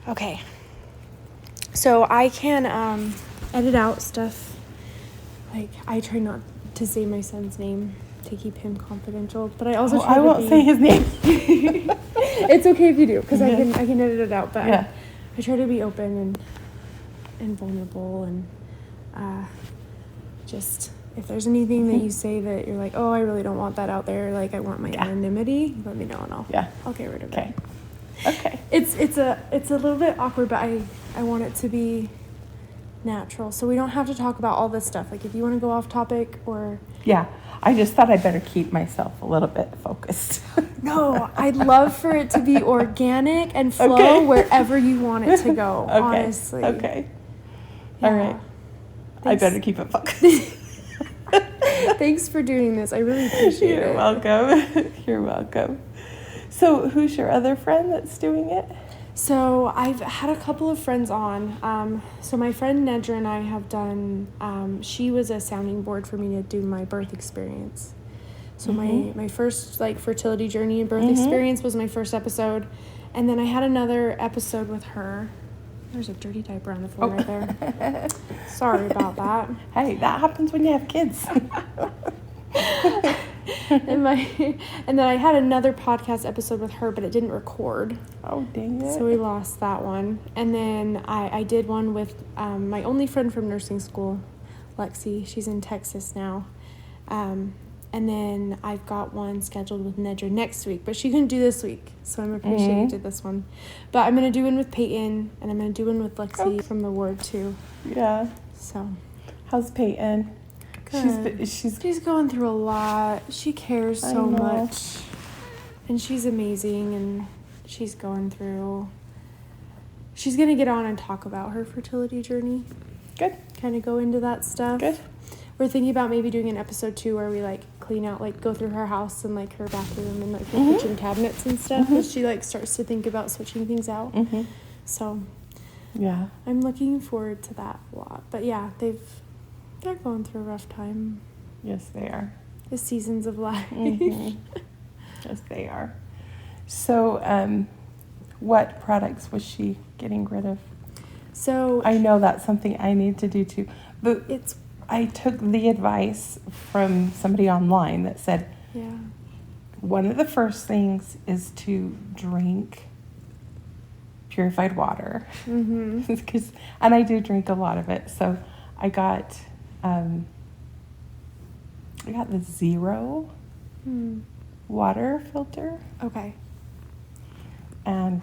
Okay. So I can edit out stuff. Like, I try not to say my son's name to keep him confidential, but I also try I won't say his name. It's okay if you do, because I can edit it out. But Yeah. I try to be open and vulnerable, and just if there's anything that you say that you're like, oh, I really don't want that out there, like I want my anonymity, let me know and I'll get rid of it. Okay. It's a little bit awkward, but I want it to be natural, so we don't have to talk about all this stuff. Like if you want to go off topic or I just thought I'd better keep myself a little bit focused. No, I'd love for it to be organic and flow wherever you want it to go. Honestly. Okay. Yeah. All right. Thanks. I better keep it focused. Thanks for doing this. I really appreciate it. You're welcome. You're welcome. So who's your other friend that's doing it? So I've had a couple of friends on. So my friend Nedra and I have done, she was a sounding board for me to do my birth experience. So my first fertility journey and birth experience was my first episode. And then I had another episode with her. There's a dirty diaper on the floor right there. Sorry about that. Hey, that happens when you have kids. And then I had another podcast episode with her, but it didn't record. Oh, dang it. So we lost that one. And then I did one with my only friend from nursing school, Lexi. She's in Texas now. And then I've got one scheduled with Nedra next week, but she couldn't do this week, so I'm appreciative you did this one. But I'm going to do one with Peyton, and I'm going to do one with Lexi from the ward too. Yeah. So. How's Peyton? Good. She's going through a lot. She cares so much. And she's amazing, and she's going through. She's going to get on and talk about her fertility journey. Good. Kind of go into that stuff. Good. We're thinking about maybe doing an episode 2 where we clean out, go through her house and her bathroom and her kitchen cabinets and stuff. As she starts to think about switching things out. So yeah, I'm looking forward to that a lot. But yeah, they're going through a rough time. Yes, they are. The seasons of life. Yes, they are. So, what products was she getting rid of? So I know that's something I need to do too. But I took the advice from somebody online that said, one of the first things is to drink purified water. And I do drink a lot of it. So I got the Zero water filter. Okay. And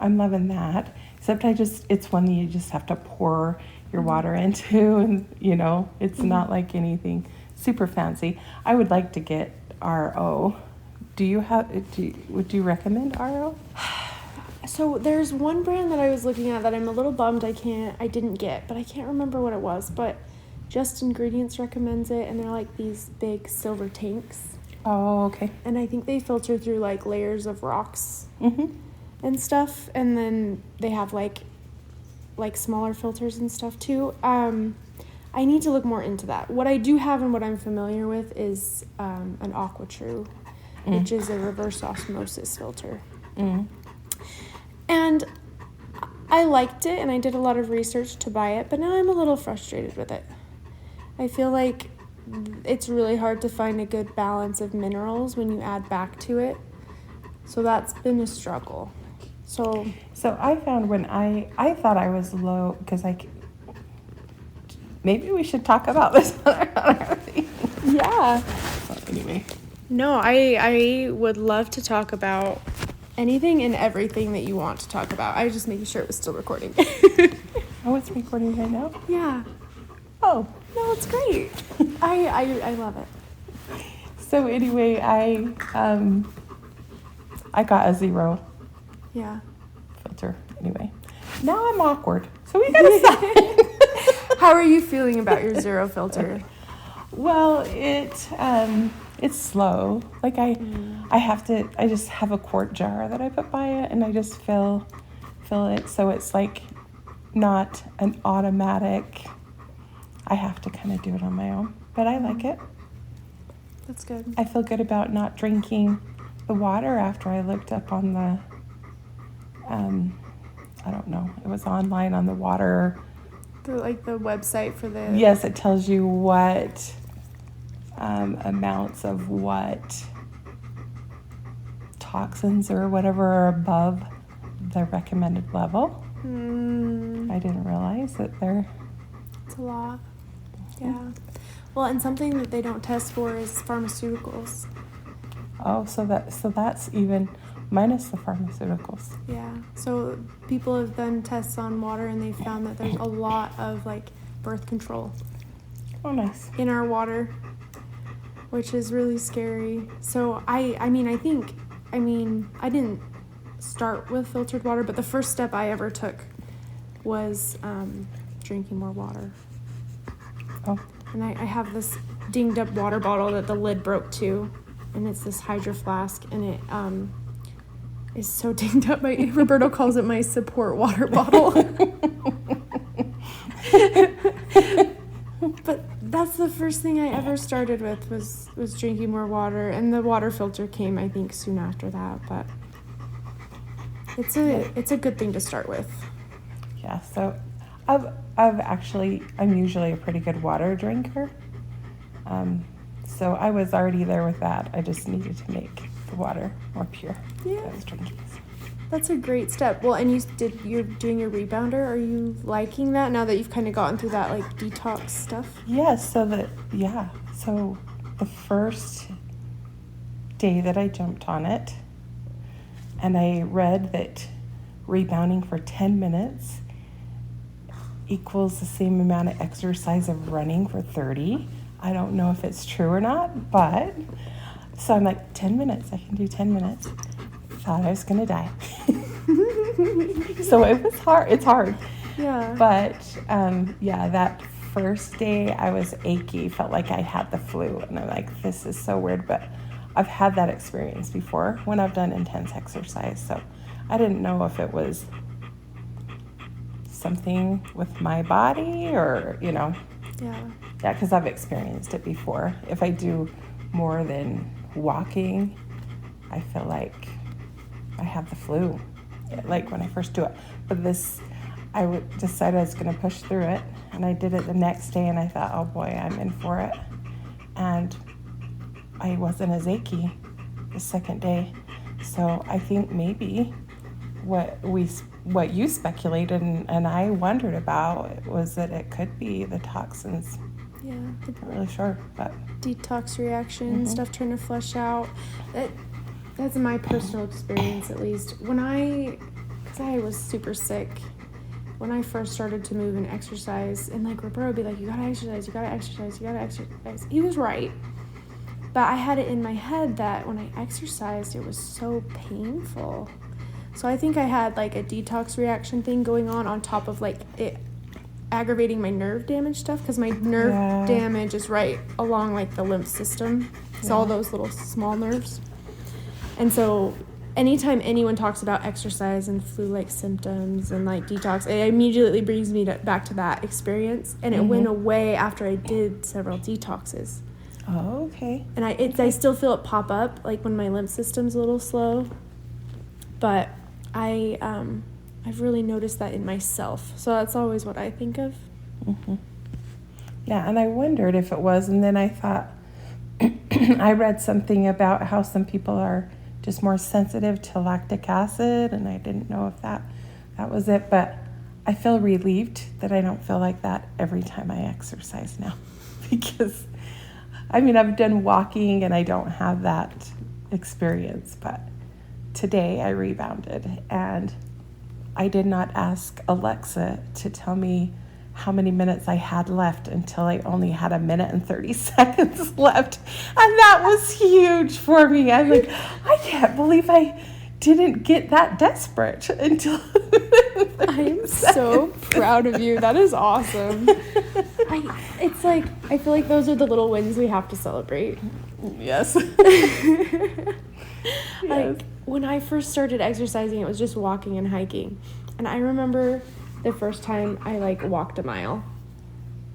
I'm loving that. Except it's one you just have to pour your water into, and it's not like anything super fancy. I would like to get RO. Would you recommend RO? So there's one brand that I was looking at that I'm a little bummed I didn't get, but I can't remember what it was. But Just Ingredients recommends it, and they're these big silver tanks. Oh, okay. And I think they filter through layers of rocks and stuff, and then they have like smaller filters and stuff too. I need to look more into that. What I do have and what I'm familiar with is an AquaTrue, which is a reverse osmosis filter. And I liked it, and I did a lot of research to buy it, but now I'm a little frustrated with it. I feel like it's really hard to find a good balance of minerals when you add back to it. So that's been a struggle. So I found when I thought I was low, because maybe we should talk about this on our thing. Yeah. Well, anyway. No, I would love to talk about anything and everything that you want to talk about. I was just making sure it was still recording. Oh, it's recording right now? Yeah. Oh. No, it's great. I love it. So anyway, I got a Zero filter. Anyway, now I'm awkward. So we gotta stop. How are you feeling about your Zero filter? Well, it's slow. I just have a quart jar that I put by it, and I just fill it. So it's not an automatic. I have to kind of do it on my own, but I like it. That's good. I feel good about not drinking the water after I looked up on the, I don't was online on the water. The website for the... Yes, it tells you what amounts of what toxins or whatever are above the recommended level. I didn't realize that It's a lot. Yeah. Well, and something that they don't test for is pharmaceuticals. Oh, so that's even minus the pharmaceuticals. Yeah. So people have done tests on water, and they found that there's a lot of birth control. Oh, nice. In our water, which is really scary. So I didn't start with filtered water, but the first step I ever took was drinking more water. Oh. And I have this dinged up water bottle that the lid broke too, and it's this Hydro Flask, and it is so dinged up. Roberto calls it my support water bottle. But that's the first thing I ever started with was drinking more water, and the water filter came, I think, soon after that. But it's a good thing to start with. Yeah. So I'm usually a pretty good water drinker. So I was already there with that. I just needed to make the water more pure. Yeah. I was drinking. That's a great step. Well, and you're doing your rebounder. Are you liking that now that you've kind of gotten through that detox stuff? Yes. So the first day that I jumped on it, and I read that rebounding for 10 minutes equals the same amount of exercise of running for 30. I don't know if it's true or not, but so I'm like, 10 minutes. I can do 10 minutes. Thought I was going to die. So it was hard. It's hard. Yeah. But, that first day I was achy, felt like I had the flu. And I'm like, this is so weird. But I've had that experience before when I've done intense exercise. So I didn't know if it was something with my body or, Yeah. Yeah, because I've experienced it before. If I do more than walking, I feel like I have the flu, like when I first do it. But I decided I was going to push through it, and I did it the next day, and I thought, oh boy, I'm in for it. And I wasn't as achy the second day. So I think maybe what you speculated and I wondered about was that it could be the toxins. Yeah. I'm not really sure, but Detox reaction, stuff trying to flush out. That's my personal experience, at least. Because I was super sick when I first started to move and exercise, and Roberto would be like, you gotta exercise, you gotta exercise, you gotta exercise. He was right. But I had it in my head that when I exercised, it was so painful. So I think I had a detox reaction thing going on top of it aggravating my nerve damage stuff, because my nerve damage is right along the lymph system. It's all those little small nerves. And so anytime anyone talks about exercise and flu-like symptoms and detox, it immediately brings me back to that experience. And it went away after I did several detoxes. Oh, okay. And I still feel it pop up when my lymph system's a little slow. But I've really noticed that in myself. So that's always what I think of. Mm-hmm. Yeah, and I wondered if it was, and then I thought, I read something about how some people are just more sensitive to lactic acid, and I didn't know if that was it, but I feel relieved that I don't feel like that every time I exercise now. Because, I've done walking and I don't have that experience, but today I rebounded, and I did not ask Alexa to tell me how many minutes I had left until I only had 1 minute and 30 seconds left. And that was huge for me. I'm like, I can't believe I didn't get that desperate until I am so proud of you. That is awesome. I feel like those are the little wins we have to celebrate. Yes. Yes. When I first started exercising, it was just walking and hiking. And I remember the first time I walked a mile,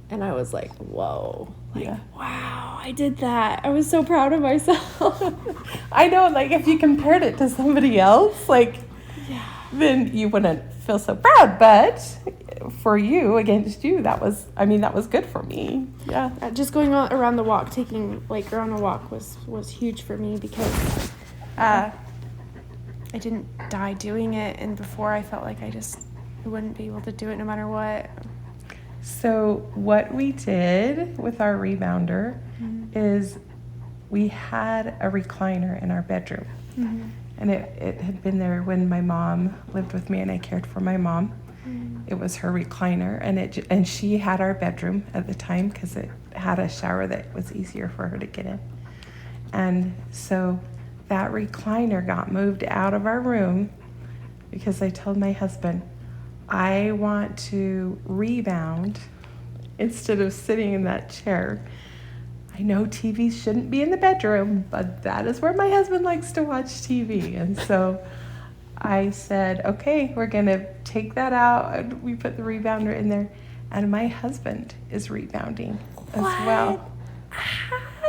and I was like, whoa, wow, I did that. I was so proud of myself. I know, if you compared it to somebody else, then you wouldn't feel so proud, but for you, against you, that was good for me. Yeah. Just going around the walk, taking like around a walk was huge for me because I didn't die doing it, and before I felt like I wouldn't be able to do it no matter what. So what we did with our rebounder is we had a recliner in our bedroom. Mm-hmm. And it had been there when my mom lived with me and I cared for my mom. Mm. It was her recliner, and she had our bedroom at the time because it had a shower that was easier for her to get in. And so that recliner got moved out of our room because I told my husband, I want to rebound instead of sitting in that chair. I know TV shouldn't be in the bedroom, but that is where my husband likes to watch TV. And so I said, okay, we're going to take that out. And we put the rebounder in there. And my husband is rebounding as well.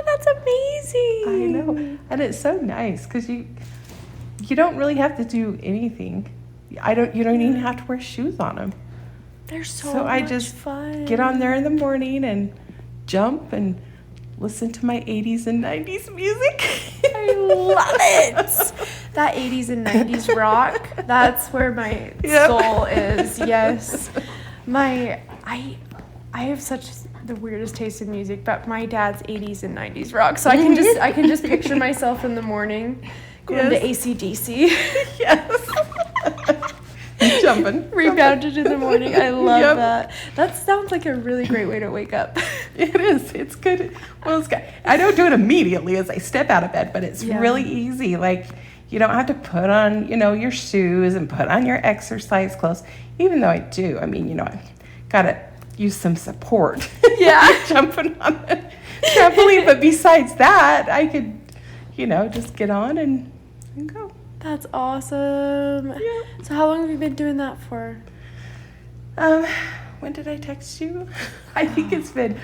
That's amazing. I know. And it's so nice because you don't really have to do anything. You don't even have to wear shoes on them. They're so much I just fun. Get on there in the morning and jump and listen to my 80s and 90s music. I love it. That 80s and 90s rock, that's where my soul is. Yes. I have such the weirdest taste in music, but my dad's 80s and 90s rock. So I can just picture myself in the morning going to AC/DC. Yes. Jumping. Rebounded in the morning. I love that. That sounds like a really great way to wake up. It is. It's good. Well, it's good. I don't do it immediately as I step out of bed, but it's really easy. Like, you don't have to put on, your shoes and put on your exercise clothes. Even though I do. I mean, I got to use some support. Yeah. Jumping on the trampoline. But besides that, I could, just get on and go. That's awesome. Yeah. So how long have you been doing that for? When did I text you? I think it's been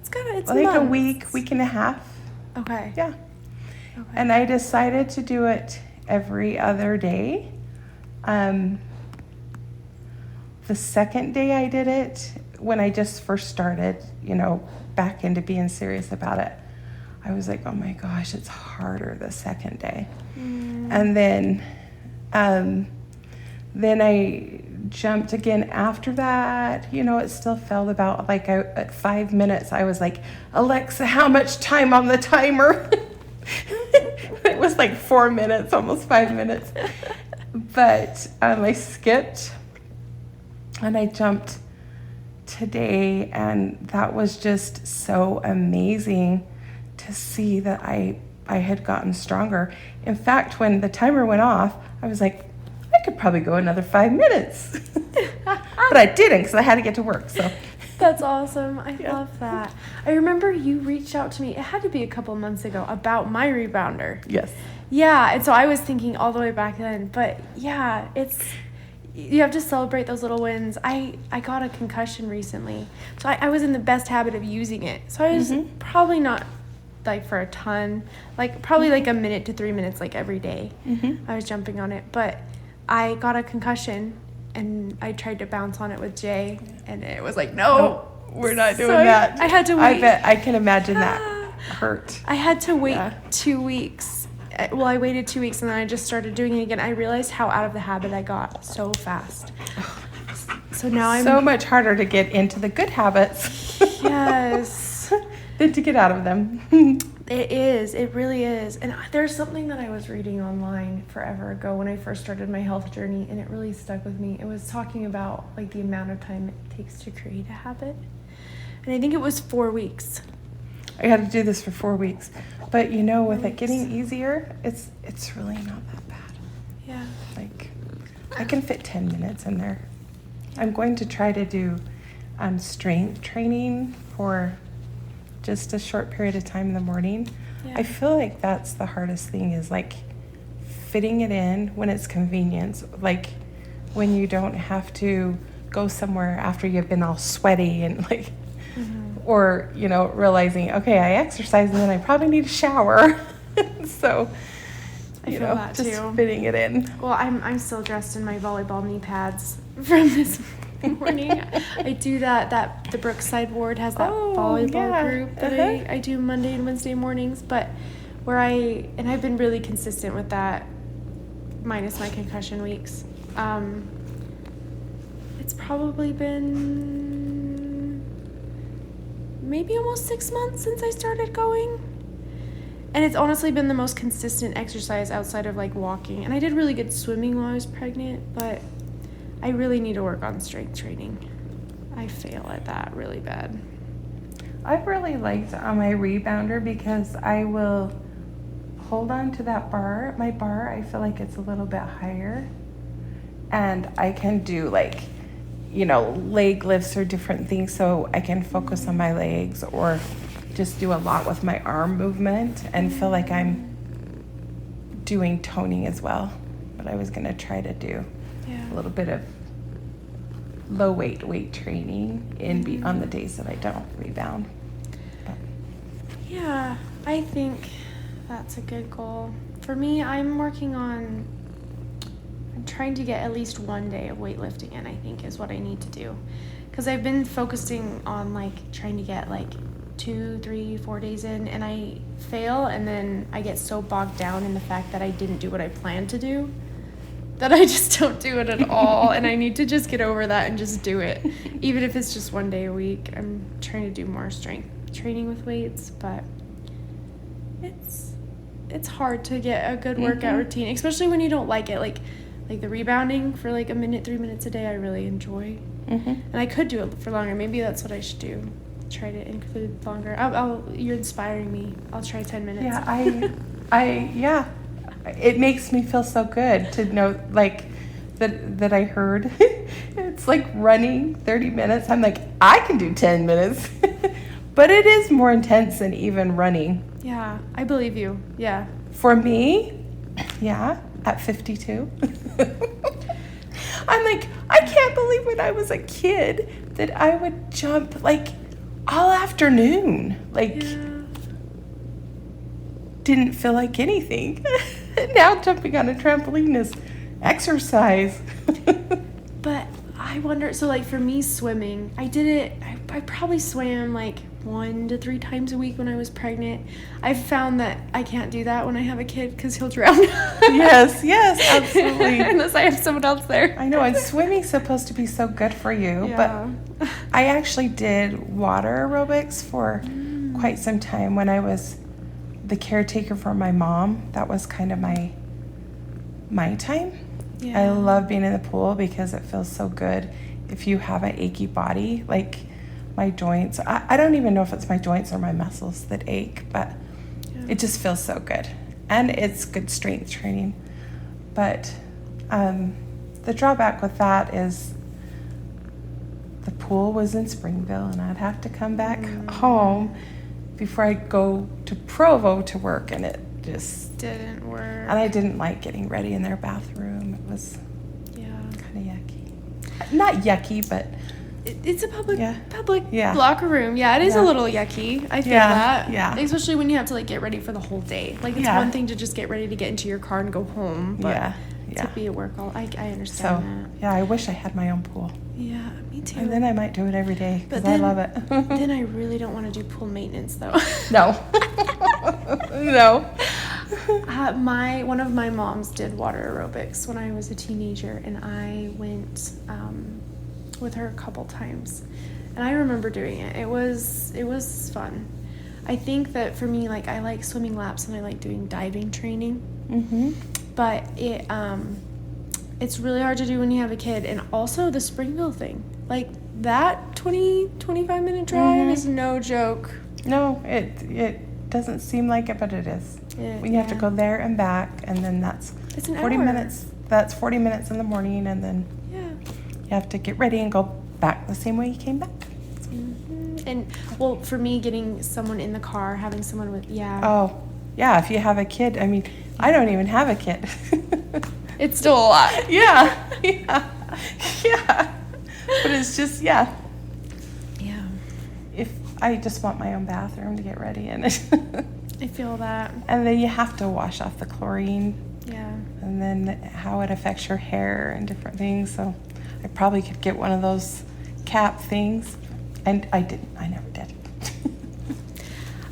It's like a week and a half. Okay. Yeah. Okay. And I decided to do it every other day. The second day I did it, when I just first started, back into being serious about it, I was like, oh my gosh, it's harder the second day. Mm. And then I jumped again after that. It still felt about at 5 minutes, I was like, Alexa, how much time on the timer? It was like 4 minutes, almost 5 minutes. But I skipped and I jumped today, and that was just so amazing to see that I had gotten stronger. In fact, when the timer went off, I was like, I could probably go another 5 minutes. But I didn't because I had to get to work. So that's awesome. I love that. I remember you reached out to me, it had to be a couple months ago, about my rebounder. Yes. Yeah, and so I was thinking all the way back then. But yeah, you have to celebrate those little wins. I got a concussion recently. So I was in the best habit of using it. So I was probably not for a ton, probably a minute to 3 minutes every day. I was jumping on it, but I got a concussion and I tried to bounce on it with Jay, and it was no, we're not doing that. I had to wait. I bet I can imagine that hurt. I had to wait 2 weeks. Well, I waited 2 weeks and then I just started doing it again. I realized how out of the habit I got so fast. So now I'm so much harder to get into the good habits. Yes. Than to get out of them. It is. It really is. And there's something that I was reading online forever ago when I first started my health journey, and it really stuck with me. It was talking about the amount of time it takes to create a habit. And I think it was 4 weeks. I had to do this for 4 weeks. But with it getting easier, it's really not that bad. Yeah. I can fit 10 minutes in there. I'm going to try to do strength training for just a short period of time in the morning. Yeah. I feel like that's the hardest thing, is fitting it in when it's convenient, when you don't have to go somewhere after you've been all sweaty and or realizing, okay, I exercise and then I probably need a shower. So I feel that just too. Fitting it in. Well, I'm still dressed in my volleyball knee pads from this morning. I do that the Brookside ward has that volleyball group that I do Monday and Wednesday mornings, but I've been really consistent with that, minus my concussion weeks. It's probably been maybe almost 6 months since I started going. And it's honestly been the most consistent exercise outside of like walking. And I did really good swimming while I was pregnant, but I really need to work on strength training. I fail at that really bad. I've really liked on my rebounder because I will hold on to that bar. My bar, I feel like it's a little bit higher. And I can do like, leg lifts or different things so I can focus on my legs or just do a lot with my arm movement and feel like I'm doing toning as well. But I was going to try to do a little bit of low weight training on the days that I don't rebound. But. Yeah, I think that's a good goal. For me, I'm trying to get at least 1 day of weightlifting in, I think is what I need to do. Because I've been focusing on like trying to get like 2, 3, 4 days in, and I fail, and then I get so bogged down in the fact that I didn't do what I planned to do that I just don't do it at all. And I need to just get over that and just do it, even if it's just 1 day a week. I'm trying to do more strength training with weights, but it's hard to get a good workout routine, especially when you don't like it. Like the rebounding for like 3 minutes a day, I really enjoy. And I could do it for longer. Maybe that's what I should do. Try to include longer. You're inspiring me. I'll try 10 minutes. Yeah, it makes me feel so good to know like that I heard it's like running 30 minutes. I'm like, I can do 10 minutes. But it is more intense than even running. Yeah, I believe you. Yeah. For me, at 52. I'm like, I can't believe when I was a kid that I would jump like all afternoon. Didn't feel like anything. Now jumping on a trampoline is exercise. But I wonder, so like for me swimming, I did it, I probably swam like 1 to 3 times a week when I was pregnant. I've found that I can't do that when I have a kid because he'll drown. Yes, absolutely. Unless I have someone else there. I know, and swimming's supposed to be so good for you, but I actually did water aerobics for quite some time when I was the caretaker for my mom. That was kind of my time. Yeah. I love being in the pool because it feels so good. If you have an achy body, like my joints, I don't even know if it's my joints or my muscles that ache, but it just feels so good. And it's good strength training. But the drawback with that is the pool was in Springville and I'd have to come back home before I go to Provo to work, and it just didn't work. And I didn't like getting ready in their bathroom. It was kind of yucky. Not yucky, but it's a public locker room. Yeah, it is a little yucky. I feel that. Yeah. Especially when you have to like get ready for the whole day. Like it's one thing to just get ready to get into your car and go home, but to be at work I understand that. Yeah, I wish I had my own pool. Yeah, me too. And then I might do it every day because I love it. Then I really don't want to do pool maintenance though. No. No. One of my moms did water aerobics when I was a teenager, and I went with her a couple times, and I remember doing it. It was fun. I think that for me, like I like swimming laps and I like doing diving training. But it's really hard to do when you have a kid, and also the Springville thing. Like that 20-25 minute drive is no joke. No, it doesn't seem like it, but it is. When you have to go there and back, and then it's 40 minutes. That's 40 minutes in the morning, and then you have to get ready and go back the same way you came back. And well, for me, getting someone in the car, having someone with if you have a kid. I mean, I don't even have a kid. It's still a lot. Yeah. But it's just if I just want my own bathroom to get ready in it. I feel that. And then you have to wash off the chlorine Yeah. And then how it affects your hair and different things. So I probably could get one of those cap things. And I didn't. I never did.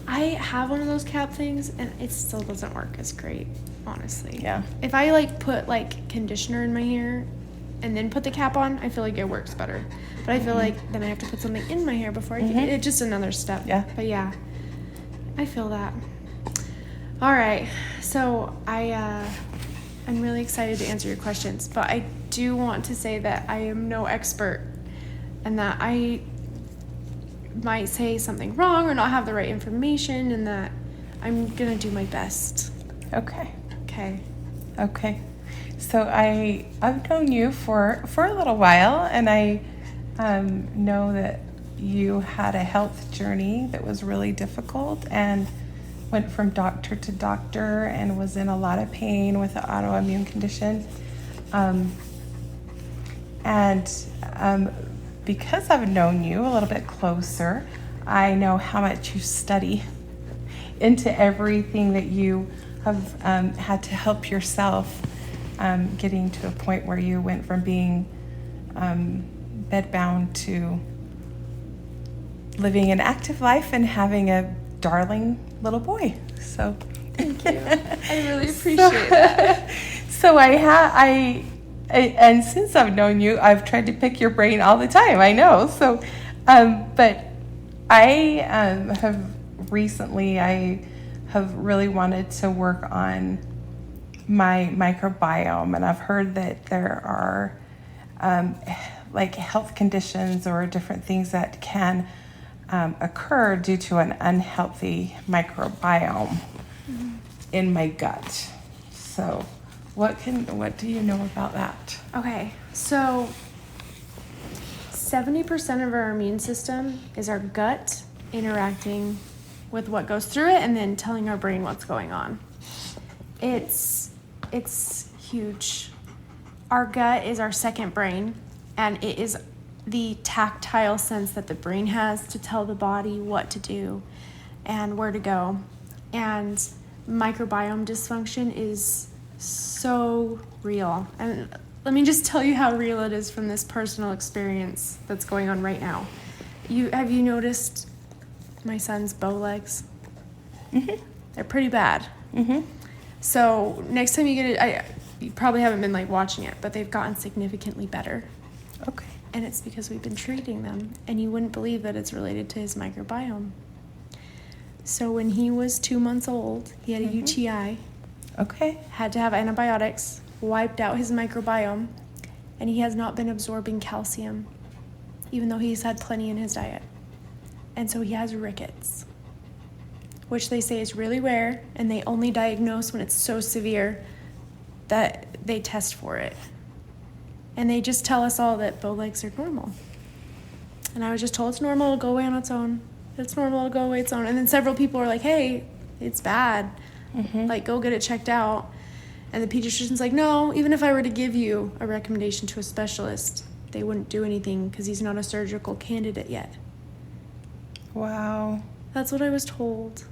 I have one of those cap things, and it still doesn't work as great, honestly. Yeah. If I like put like conditioner in my hair and then put the cap on, I feel like it works better. But I feel like then I have to put something in my hair before I can. It's just another step. Yeah. But yeah, I feel that. All right. So I'm really excited to answer your questions, but I do want to say that I am no expert and that I might say something wrong or not have the right information, and that I'm going to do my best. Okay. Okay. So I've known you for a little while, and I know that you had a health journey that was really difficult and went from doctor to doctor and was in a lot of pain with an autoimmune condition. Because I've known you a little bit closer, I know how much you study into everything that you have had to help yourself, getting to a point where you went from being bedbound to living an active life and having a darling little boy. So thank you. I really appreciate that. So and since I've known you, I've tried to pick your brain all the time. I know. So, but I have recently, I have really wanted to work on my microbiome, and I've heard that there are like health conditions or different things that can occur due to an unhealthy microbiome in my gut. So what do you know about that? Okay, so 70% of our immune system is our gut interacting with what goes through it and then telling our brain what's going on. It's huge. Our gut is our second brain, and it is the tactile sense that the brain has to tell the body what to do and where to go. And microbiome dysfunction is so real. And let me just tell you how real it is from this personal experience that's going on right now. Have you noticed my son's bow legs? Mm-hmm. They're pretty bad. Mm-hmm. So next time you get it, you probably haven't been like watching it, but they've gotten significantly better. Okay. And it's because we've been treating them, and you wouldn't believe that it's related to his microbiome. So when he was 2 months old, he had a UTI. Okay. Had to have antibiotics, wiped out his microbiome, and he has not been absorbing calcium, even though he's had plenty in his diet. And so he has rickets, which they say is really rare, and they only diagnose when it's so severe that they test for it. And they just tell us all that bow legs are normal. And I was just told it's normal, it'll go away on its own. It's normal, it'll go away on its own. And then several people are like, hey, it's bad. Like, go get it checked out. And the pediatrician's like, no, even if I were to give you a recommendation to a specialist, they wouldn't do anything because he's not a surgical candidate yet. Wow. That's what I was told.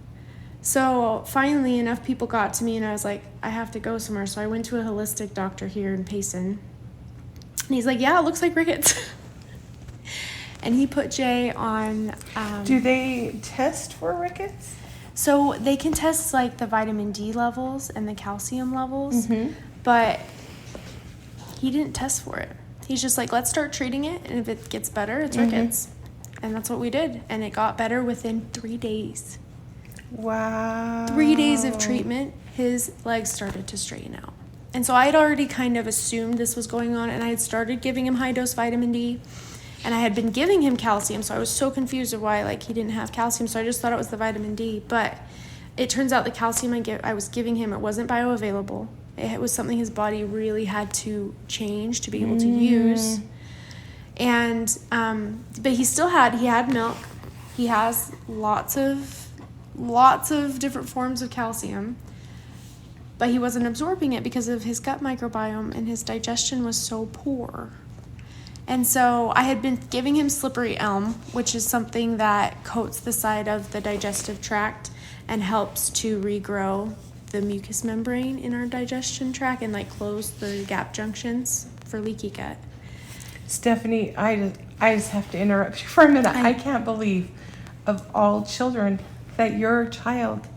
So finally, enough people got to me, and I was like, I have to go somewhere. So I went to a holistic doctor here in Payson. And he's like, yeah, it looks like rickets. And he put Jay on... Do they test for rickets? So they can test like the vitamin D levels and the calcium levels, but he didn't test for it. He's just like, let's start treating it, and if it gets better, it's rickets. And that's what we did, and it got better within 3 days. Wow. 3 days of treatment, his legs started to straighten out. And so I had already kind of assumed this was going on, and I had started giving him high-dose vitamin D, and I had been giving him calcium, so I was so confused of why he didn't have calcium, so I just thought it was the vitamin D. But it turns out the calcium I was giving him, it wasn't bioavailable. It was something his body really had to change to be able to use. And but he had milk. He has lots of different forms of calcium, but he wasn't absorbing it because of his gut microbiome, and his digestion was so poor. And so I had been giving him slippery elm, which is something that coats the side of the digestive tract and helps to regrow the mucous membrane in our digestion tract and like close the gap junctions for leaky gut. Stephanie, I just have to interrupt you for a minute. I can't believe, of all children, that your child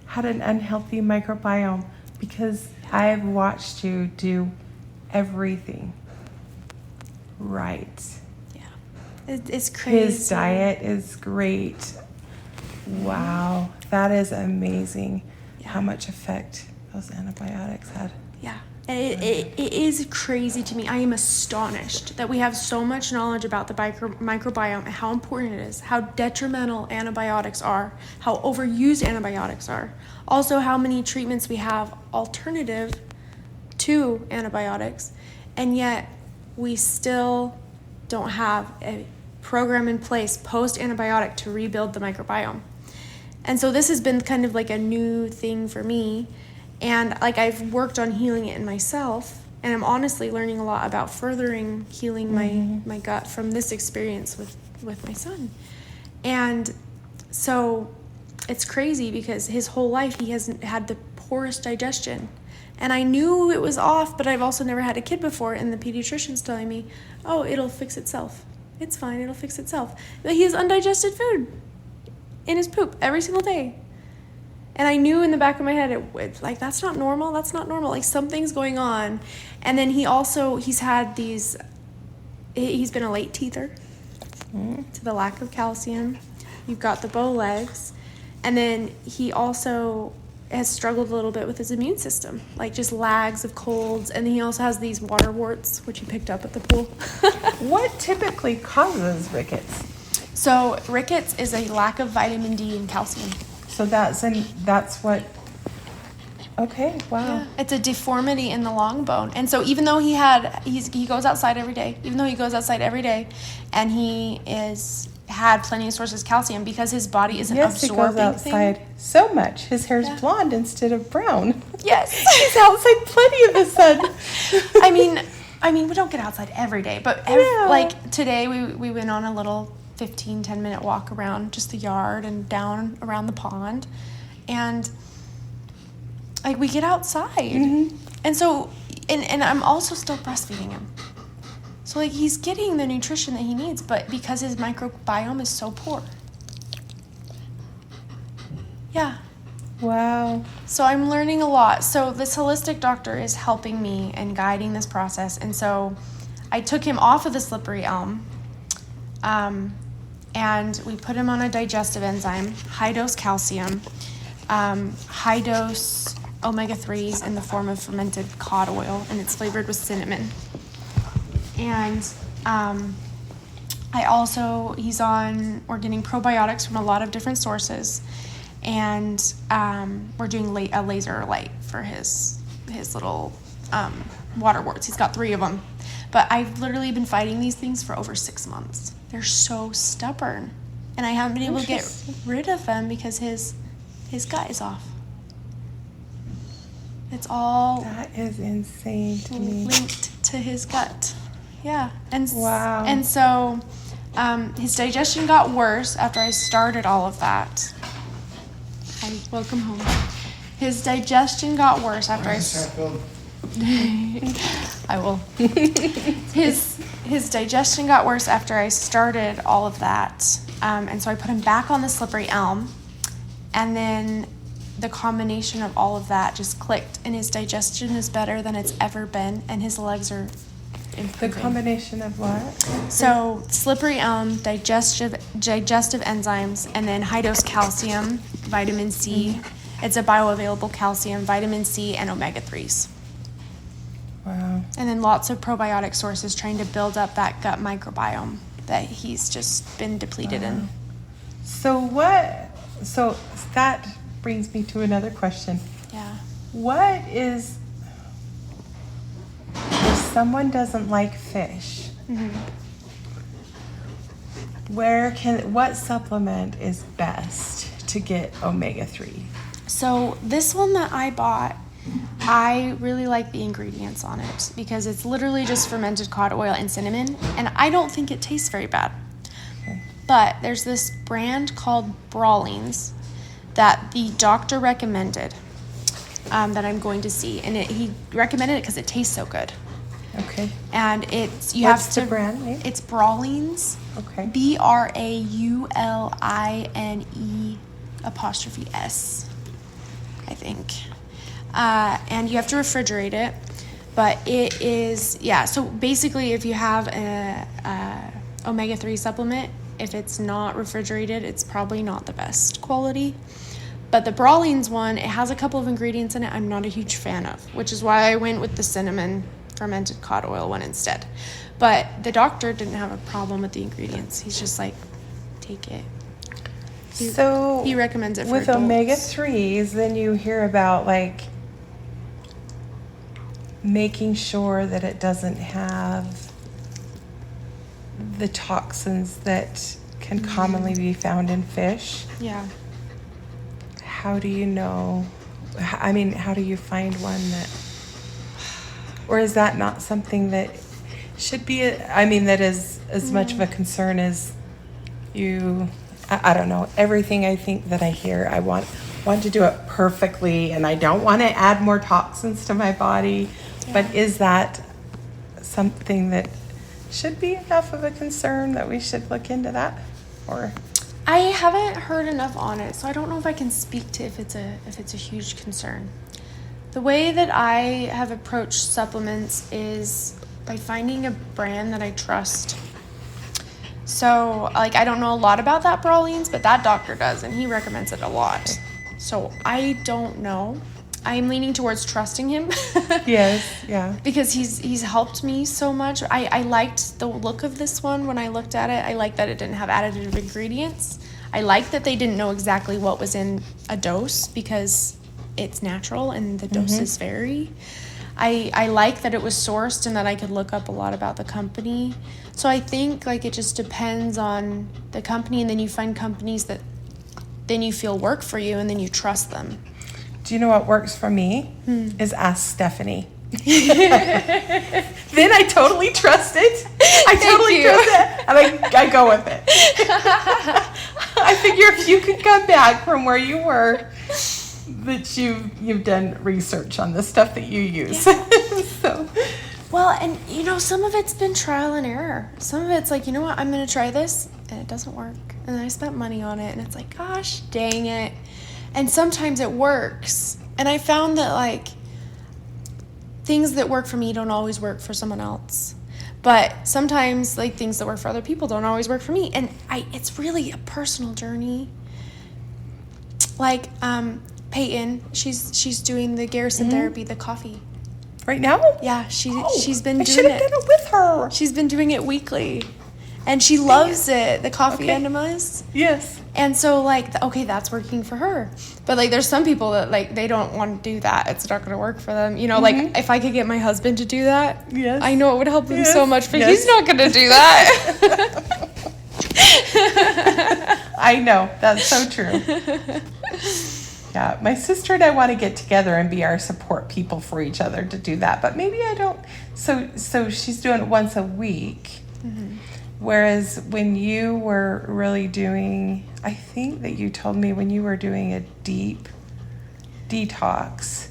had an unhealthy microbiome, because I've watched you do everything right. Yeah, it's crazy. His diet is great. Wow, that is amazing. Yeah. How much effect those antibiotics had. Yeah. It is crazy to me. I am astonished that we have so much knowledge about the microbiome and how important it is, how detrimental antibiotics are, how overused antibiotics are, also how many treatments we have alternative to antibiotics, and yet we still don't have a program in place post-antibiotic to rebuild the microbiome. And so this has been kind of like a new thing for me. And like I've worked on healing it in myself, and I'm honestly learning a lot about furthering healing my gut from this experience with my son. And so it's crazy because his whole life he hasn't had the poorest digestion. And I knew it was off, but I've also never had a kid before, and the pediatrician's telling me, oh, it'll fix itself. It's fine, it'll fix itself. But he has undigested food in his poop every single day. And I knew in the back of my head, like, that's not normal. Like, something's going on. And then he's had he's been a late teether to the lack of calcium. You've got the bow legs. And then he also has struggled a little bit with his immune system, like just lags of colds. And then he also has these water warts, which he picked up at the pool. What typically causes rickets? So rickets is a lack of vitamin D and calcium. So that's what, okay, wow. Yeah, it's a deformity in the long bone. And so even though he goes outside every day, and he had plenty of sources of calcium, because his body isn't absorbing he goes outside so much. His hair's blonde instead of brown. Yes. He's outside plenty of the sun. I mean, we don't get outside every day, but like today we went on a little 10 minute walk around just the yard and down around the pond, and like we get outside, and so and I'm also still breastfeeding him, so like he's getting the nutrition that he needs, but because his microbiome is so poor. Yeah. Wow. So I'm learning a lot. So this holistic doctor is helping me and guiding this process, and so I took him off of the slippery elm, and we put him on a digestive enzyme, high-dose calcium, high-dose omega-3s in the form of fermented cod oil, and it's flavored with cinnamon. And we're getting probiotics from a lot of different sources, and we're doing a laser light for his little water warts. He's got 3 of them. But I've literally been fighting these things for over 6 months. They're so stubborn. And I haven't been able to get rid of them because his gut is off. It's all... That is insane to me. Linked to his gut. Yeah. And wow. And so his digestion got worse after I started all of that. Hi, welcome home. His digestion got worse after I will. His digestion got worse after I started all of that. And so I put him back on the slippery elm. And then the combination of all of that just clicked. And his digestion is better than it's ever been. And his legs are improving. The combination of what? So slippery elm, digestive enzymes, and then high-dose calcium, vitamin C. It's a bioavailable calcium, vitamin C, and omega-3s. Wow. And then lots of probiotic sources trying to build up that gut microbiome that he's just been depleted in. So that brings me to another question. Yeah. If someone doesn't like fish, what supplement is best to get omega-3? So this one that I bought, I really like the ingredients on it because it's literally just fermented cod oil and cinnamon, and I don't think it tastes very bad. Okay. But there's this brand called Brawlings that the doctor recommended, that I'm going to see, and he recommended it because it tastes so good. Okay. And it's What's the brand name? It's Brawlings. Okay. BRAULINE''S, I think. And you have to refrigerate it, but it is So basically, if you have a omega-3 supplement, if it's not refrigerated, it's probably not the best quality. But the Brawlings one, it has a couple of ingredients in it I'm not a huge fan of, which is why I went with the cinnamon fermented cod oil one instead. But the doctor didn't have a problem with the ingredients. He's just like, take it. He recommends it for with adults. omega-3s, then you hear about like making sure that it doesn't have the toxins that can commonly be found in fish. Yeah. How do you know? I mean, how do you find one that, or is that not something that should be, that is as much of a concern as you, I don't know, everything I think that I hear, I want to do it perfectly, and I don't want to add more toxins to my body. Yeah. But is that something that should be enough of a concern that we should look into that? Or I haven't heard enough on it, so I don't know if I can speak to if it's a huge concern. The way that I have approached supplements is by finding a brand that I trust. So, like, I don't know a lot about that Brawlings, but that doctor does, and he recommends it a lot. So I don't know. I'm leaning towards trusting him. Yes, yeah. Because he's helped me so much. I liked the look of this one when I looked at it. I liked that it didn't have additive ingredients. I liked that they didn't know exactly what was in a dose because it's natural and the doses vary. I like that it was sourced and that I could look up a lot about the company. So I think like it just depends on the company, and then you find companies that then you feel work for you and then you trust them. Do you know what works for me? Is ask Stephanie. Then I totally trust it. I totally trust it. And I go with it. I figure if you could come back from where you were, that you've done research on the stuff that you use. Yeah. So. Well, and some of it's been trial and error. Some of it's like, you know what, I'm going to try this, and it doesn't work. And then I spent money on it, and it's like, gosh, dang it. And sometimes it works. And I found that, like, things that work for me don't always work for someone else. But sometimes, like, things that work for other people don't always work for me. And it's really a personal journey. Like, Peyton, she's doing the Garrison therapy, the coffee. Right now? Yeah, she's been doing it. I should have done it with her. She's been doing it weekly. And she loves it, the coffee enemas. Yes. And so, like, okay, that's working for her. But, like, there's some people that, like, they don't want to do that. It's not going to work for them. Like, if I could get my husband to do that, I know it would help him so much, but he's not going to do that. I know. That's so true. Yeah, my sister and I want to get together and be our support people for each other to do that. But maybe I don't. So she's doing it once a week. Mm-hmm. Whereas when you were really doing, I think that you told me when you were doing a deep detox,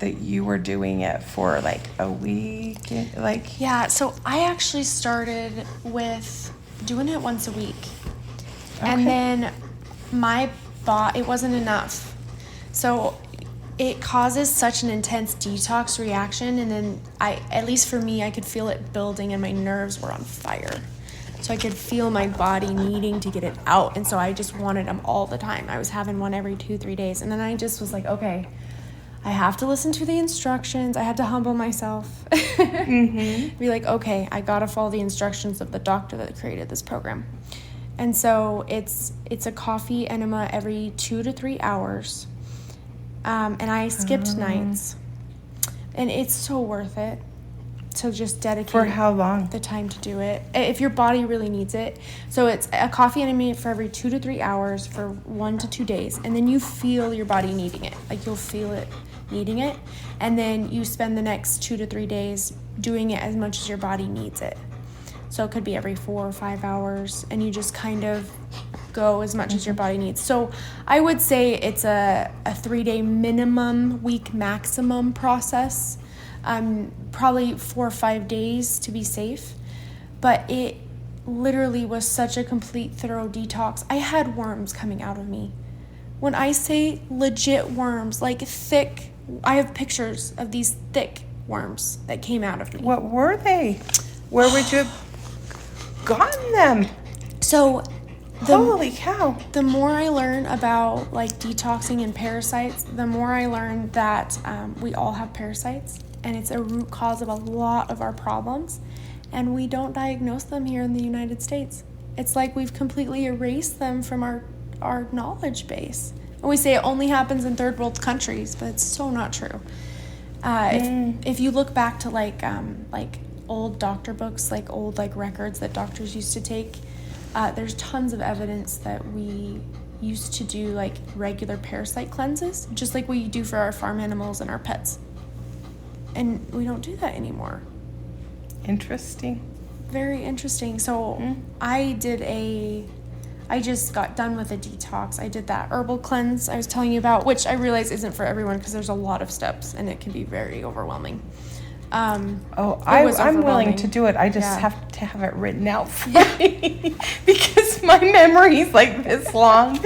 that you were doing it for like a week. Yeah, so I actually started with doing it once a week. Okay. And then it wasn't enough. So it causes such an intense detox reaction, and then at least for me, I could feel it building and my nerves were on fire. So I could feel my body needing to get it out, and so I just wanted them all the time. I was having one every 2-3 days, and then I just was like, okay, I have to listen to the instructions. I had to humble myself. Be like, okay, I gotta follow the instructions of the doctor that created this program. And so it's a coffee enema every 2 to 3 hours. And I skipped nights. And it's so worth it to just dedicate. For how long? The time to do it. If your body really needs it. So it's a coffee enema for every 2 to 3 hours for 1 to 2 days. And then you feel your body needing it. Like you'll feel it needing it. And then you spend the next 2 to 3 days doing it as much as your body needs it. So it could be every 4 or 5 hours. And you just kind of go as much as your body needs. So I would say it's a 3-day minimum, week maximum process. Probably 4 or 5 days to be safe. But it literally was such a complete, thorough detox. I had worms coming out of me. When I say legit worms, like thick, I have pictures of these thick worms that came out of me. What were they? Where would you have gotten them? So, holy cow. The more I learn about like detoxing and parasites, the more I learn that we all have parasites, and it's a root cause of a lot of our problems, and we don't diagnose them here in the United States. It's like we've completely erased them from our knowledge base. And we say it only happens in third world countries, but it's so not true. If you look back to like old doctor books, like old like records that doctors used to take, there's tons of evidence that we used to do like regular parasite cleanses, just like we do for our farm animals and our pets. And we don't do that anymore. Interesting. Very interesting. So I just got done with a detox. I did that herbal cleanse I was telling you about, which I realize isn't for everyone because there's a lot of steps and it can be very overwhelming. I'm willing to do it. I just have to have it written out for me because my memory's like this long.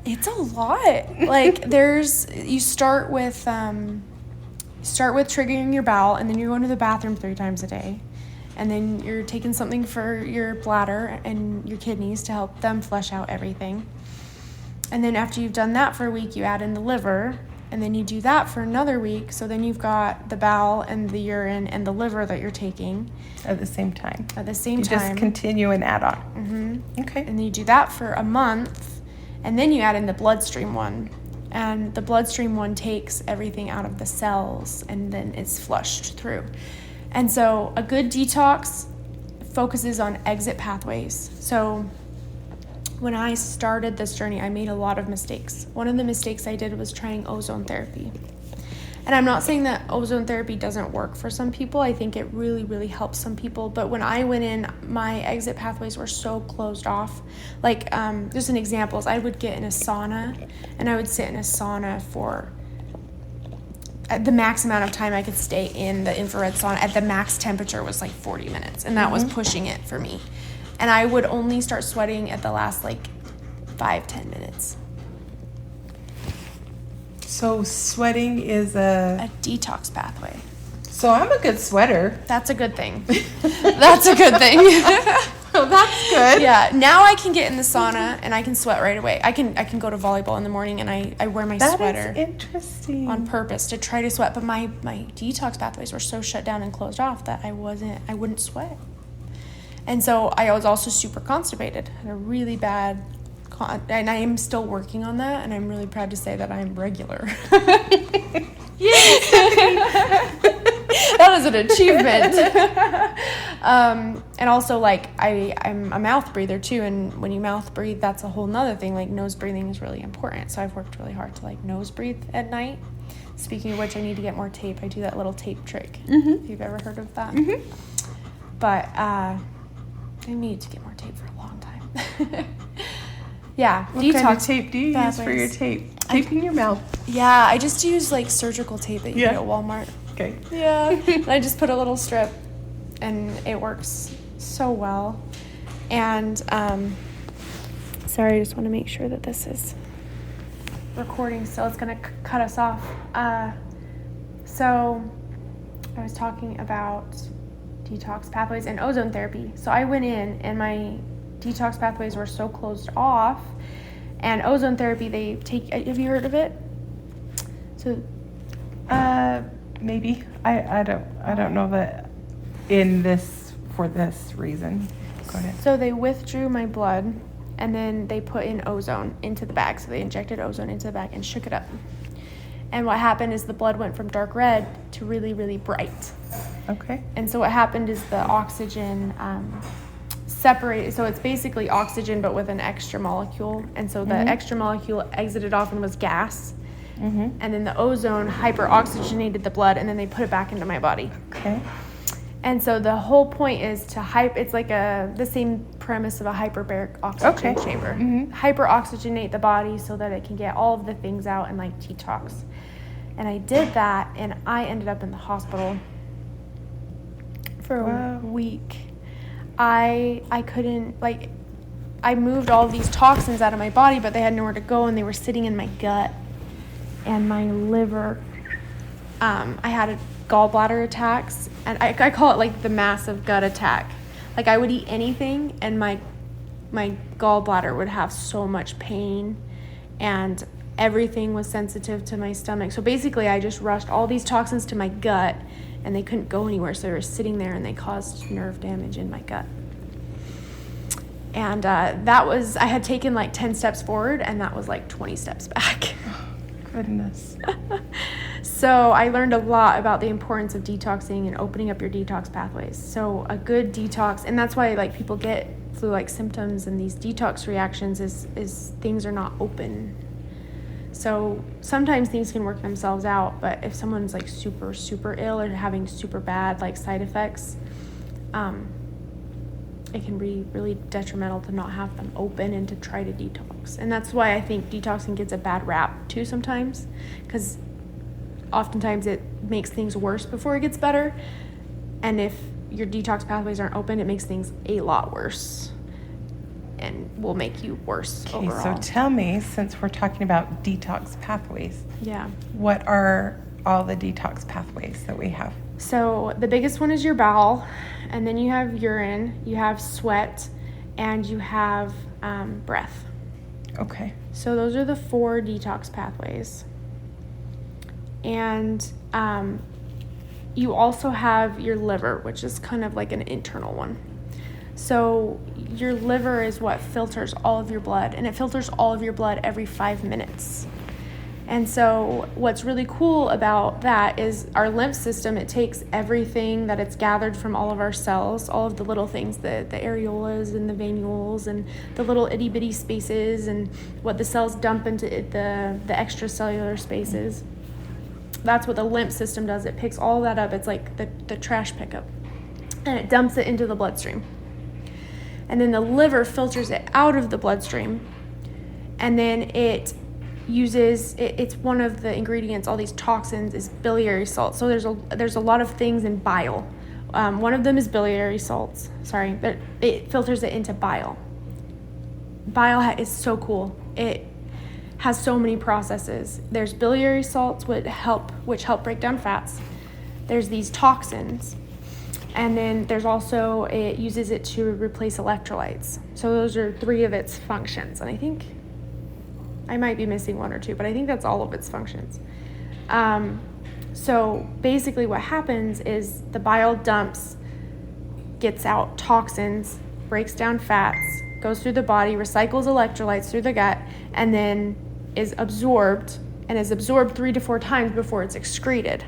It's a lot. Like you start with triggering your bowel, and then you're going to the bathroom 3 times a day. And then you're taking something for your bladder and your kidneys to help them flush out everything. And then after you've done that for a week, you add in the liver, and then you do that for another week. So then you've got the bowel and the urine and the liver that you're taking. At the same time. At the same time. You just continue and add on. Mm-hmm. Okay. And then you do that for a month, and then you add in the bloodstream one. And the bloodstream one takes everything out of the cells, and then it's flushed through. And so a good detox focuses on exit pathways. So when I started this journey, I made a lot of mistakes. One of the mistakes I did was trying ozone therapy. And I'm not saying that ozone therapy doesn't work for some people. I think it really, really helps some people. But when I went in, my exit pathways were so closed off. Like, just an example is I would get in a sauna, and I would sit in a sauna for the max amount of time I could stay in the infrared sauna at the max temperature was like 40 minutes. And that was pushing it for me. And I would only start sweating at the last like 5-10 minutes. So sweating is a detox pathway. So I'm a good sweater. That's a good thing. That's a good thing. Oh, that's good. Yeah. Now I can get in the sauna and I can sweat right away. I can go to volleyball in the morning and I wear my sweater. That is interesting. On purpose to try to sweat, but my detox pathways were so shut down and closed off that I wouldn't sweat. And so I was also super constipated. I had a really bad and I am still working on that, and I'm really proud to say that I'm regular. Yes! That is an achievement. And also, like, I'm a mouth breather, too, and when you mouth breathe, that's a whole nother thing. Like, nose breathing is really important, so I've worked really hard to, like, nose breathe at night. Speaking of which, I need to get more tape. I do that little tape trick, if you've ever heard of that. But I need to get more tape for a long time. Yeah, what detox kind of tape do you use for your tape? Taping your mouth? Yeah, I just use like surgical tape that you get at Walmart. Okay. Yeah, and I just put a little strip, and it works so well. And sorry, I just want to make sure that this is recording, so it's gonna cut us off. So I was talking about detox pathways and ozone therapy. So I went in, and my detox pathways were so closed off, and ozone therapy, they take, have you heard of it? So maybe I don't know that for this reason. Go ahead. So they withdrew my blood, and then they put in ozone into the bag. So they injected ozone into the bag and shook it up, and what happened is the blood went from dark red to really, really bright. Okay. And so what happened is the oxygen separated, so it's basically oxygen but with an extra molecule, and so the extra molecule exited off and was gas, and then the ozone hyperoxygenated the blood, and then they put it back into my body. Okay. And so the whole point is to it's like the same premise of a hyperbaric oxygen chamber. Hyperoxygenate the body so that it can get all of the things out and like detox. And I did that, and I ended up in the hospital for a week. I couldn't, like, I moved all these toxins out of my body, but they had nowhere to go, and they were sitting in my gut and my liver. I had gallbladder attacks, and I call it like the massive gut attack. Like, I would eat anything, and my gallbladder would have so much pain, and everything was sensitive to my stomach. So basically, I just rushed all these toxins to my gut, and they couldn't go anywhere, so they were sitting there, and they caused nerve damage in my gut. And I had taken like 10 steps forward, and that was like 20 steps back. Oh, goodness. So I learned a lot about the importance of detoxing and opening up your detox pathways. So a good detox, and that's why like people get flu-like symptoms and these detox reactions is things are not open. So sometimes things can work themselves out, but if someone's like super, super ill or having super bad like side effects, it can be really detrimental to not have them open and to try to detox. And that's why I think detoxing gets a bad rap too sometimes, because oftentimes it makes things worse before it gets better. And if your detox pathways aren't open, it makes things a lot worse and will make you worse overall. So tell me, since we're talking about detox pathways, what are all the detox pathways that we have? So the biggest one is your bowel, and then you have urine, you have sweat, and you have breath. Okay. So those are the 4 detox pathways. And you also have your liver, which is kind of like an internal one. So your liver is what filters all of your blood, and it filters all of your blood every 5 minutes. And so what's really cool about that is our lymph system, it takes everything that it's gathered from all of our cells, all of the little things, the areolas and the venules and the little itty bitty spaces and what the cells dump into the extracellular spaces. That's what the lymph system does. It picks all that up. It's like the trash pickup, and it dumps it into the bloodstream. And then the liver filters it out of the bloodstream, and then it uses it's one of the ingredients, all these toxins, is biliary salt. So there's a lot of things in bile. One of them is biliary salts. Sorry, but it filters it into bile. Bile is so cool. It has so many processes. There's biliary salts which help break down fats. There's these toxins, and then there's also it uses it to replace electrolytes. So those are 3 of its functions, and I think I might be missing 1 or 2, but I think that's all of its functions. So basically what happens is the bile dumps, gets out toxins, breaks down fats, goes through the body, recycles electrolytes through the gut, and then is absorbed 3 to 4 times before it's excreted.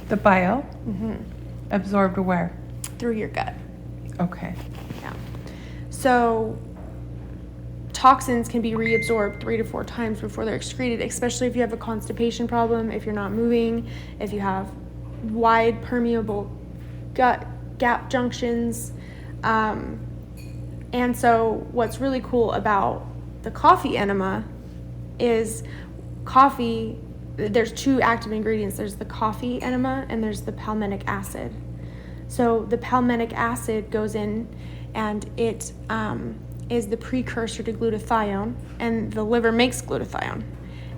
The bile? Absorbed where? Through your gut. Okay. Yeah. So toxins can be reabsorbed 3 to 4 times before they're excreted, especially if you have a constipation problem, if you're not moving, if you have wide permeable gut gap junctions. And so what's really cool about the coffee enema is coffee, there's 2 active ingredients. There's the coffee enema and there's the palmitic acid. So the palmitic acid goes in, and it is the precursor to glutathione, and the liver makes glutathione.